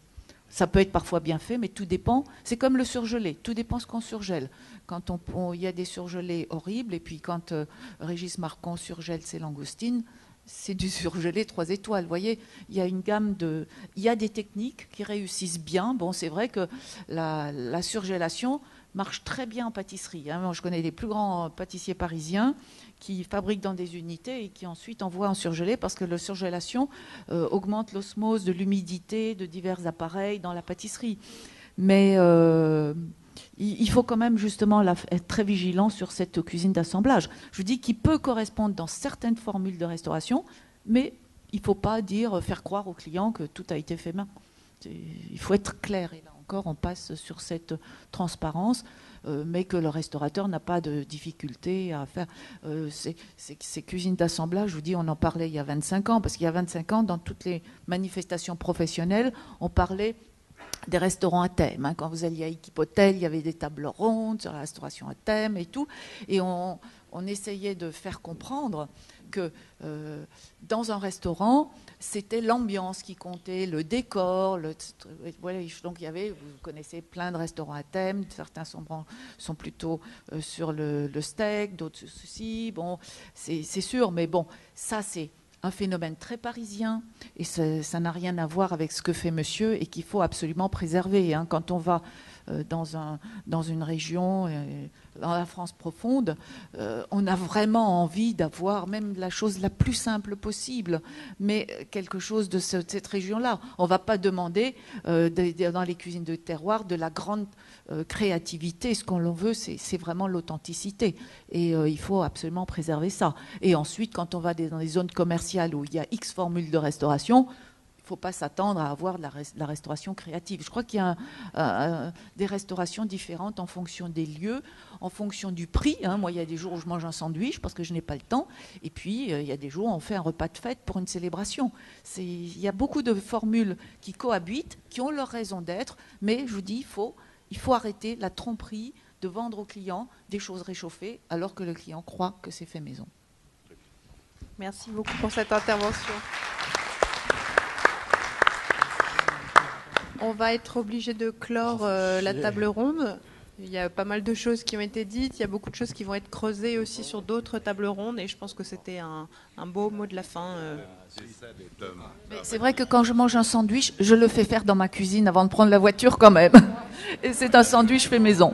Ça peut être parfois bien fait, mais tout dépend. C'est comme le surgelé. Tout dépend ce qu'on surgèle. Quand il y a des surgelés horribles, et puis quand Régis Marcon surgèle ses langoustines, c'est du surgelé 3 étoiles. Vous voyez, il y a une gamme il y a des techniques qui réussissent bien. Bon, c'est vrai que la surgélation marche très bien en pâtisserie. Moi, je connais les plus grands pâtissiers parisiens qui fabriquent dans des unités et qui ensuite envoient en surgelé parce que la surgélation augmente l'osmose de l'humidité de divers appareils dans la pâtisserie. Mais il faut quand même justement être très vigilant sur cette cuisine d'assemblage. Je vous dis qu'il peut correspondre dans certaines formules de restauration, mais il ne faut pas faire croire aux clients que tout a été fait main. Il faut être clair. Et là encore, on passe sur cette transparence, mais que le restaurateur n'a pas de difficulté à faire. Ces cuisines d'assemblage, je vous dis, on en parlait il y a 25 ans, parce qu'il y a 25 ans, dans toutes les manifestations professionnelles, on parlait des restaurants à thème. Quand vous alliez à Équipe Hôtel, il y avait des tables rondes sur la restauration à thème et tout. Et on essayait de faire comprendre que dans un restaurant, c'était l'ambiance qui comptait, le décor. Voilà, donc il y avait, vous connaissez plein de restaurants à thème. Certains sont plutôt sur le steak, d'autres sur ceci. Bon, c'est sûr, mais bon, ça c'est un phénomène très parisien, et ça n'a rien à voir avec ce que fait monsieur, et qu'il faut absolument préserver. Hein. Quand on va dans une région, dans la France profonde, on a vraiment envie d'avoir même la chose la plus simple possible, mais quelque chose de cette région-là. On ne va pas demander dans les cuisines de terroir de la grande créativité. Ce qu'on veut, c'est vraiment l'authenticité. Et il faut absolument préserver ça. Et ensuite, quand on va dans des zones commerciales où il y a X formules de restauration, il ne faut pas s'attendre à avoir de la restauration créative. Je crois qu'il y a des restaurations différentes en fonction des lieux, en fonction du prix. Hein. Moi, il y a des jours où je mange un sandwich parce que je n'ai pas le temps. Et puis, il y a des jours où on fait un repas de fête pour une célébration. Il y a beaucoup de formules qui cohabitent, qui ont leur raison d'être. Mais je vous dis, il faut arrêter la tromperie de vendre aux clients des choses réchauffées alors que le client croit que c'est fait maison. Merci beaucoup pour cette intervention. On va être obligé de clore la table ronde. Il y a pas mal de choses qui ont été dites. Il y a beaucoup de choses qui vont être creusées aussi sur d'autres tables rondes. Et je pense que c'était un beau mot de la fin. C'est vrai que quand je mange un sandwich, je le fais faire dans ma cuisine avant de prendre la voiture quand même. Et c'est un sandwich fait maison.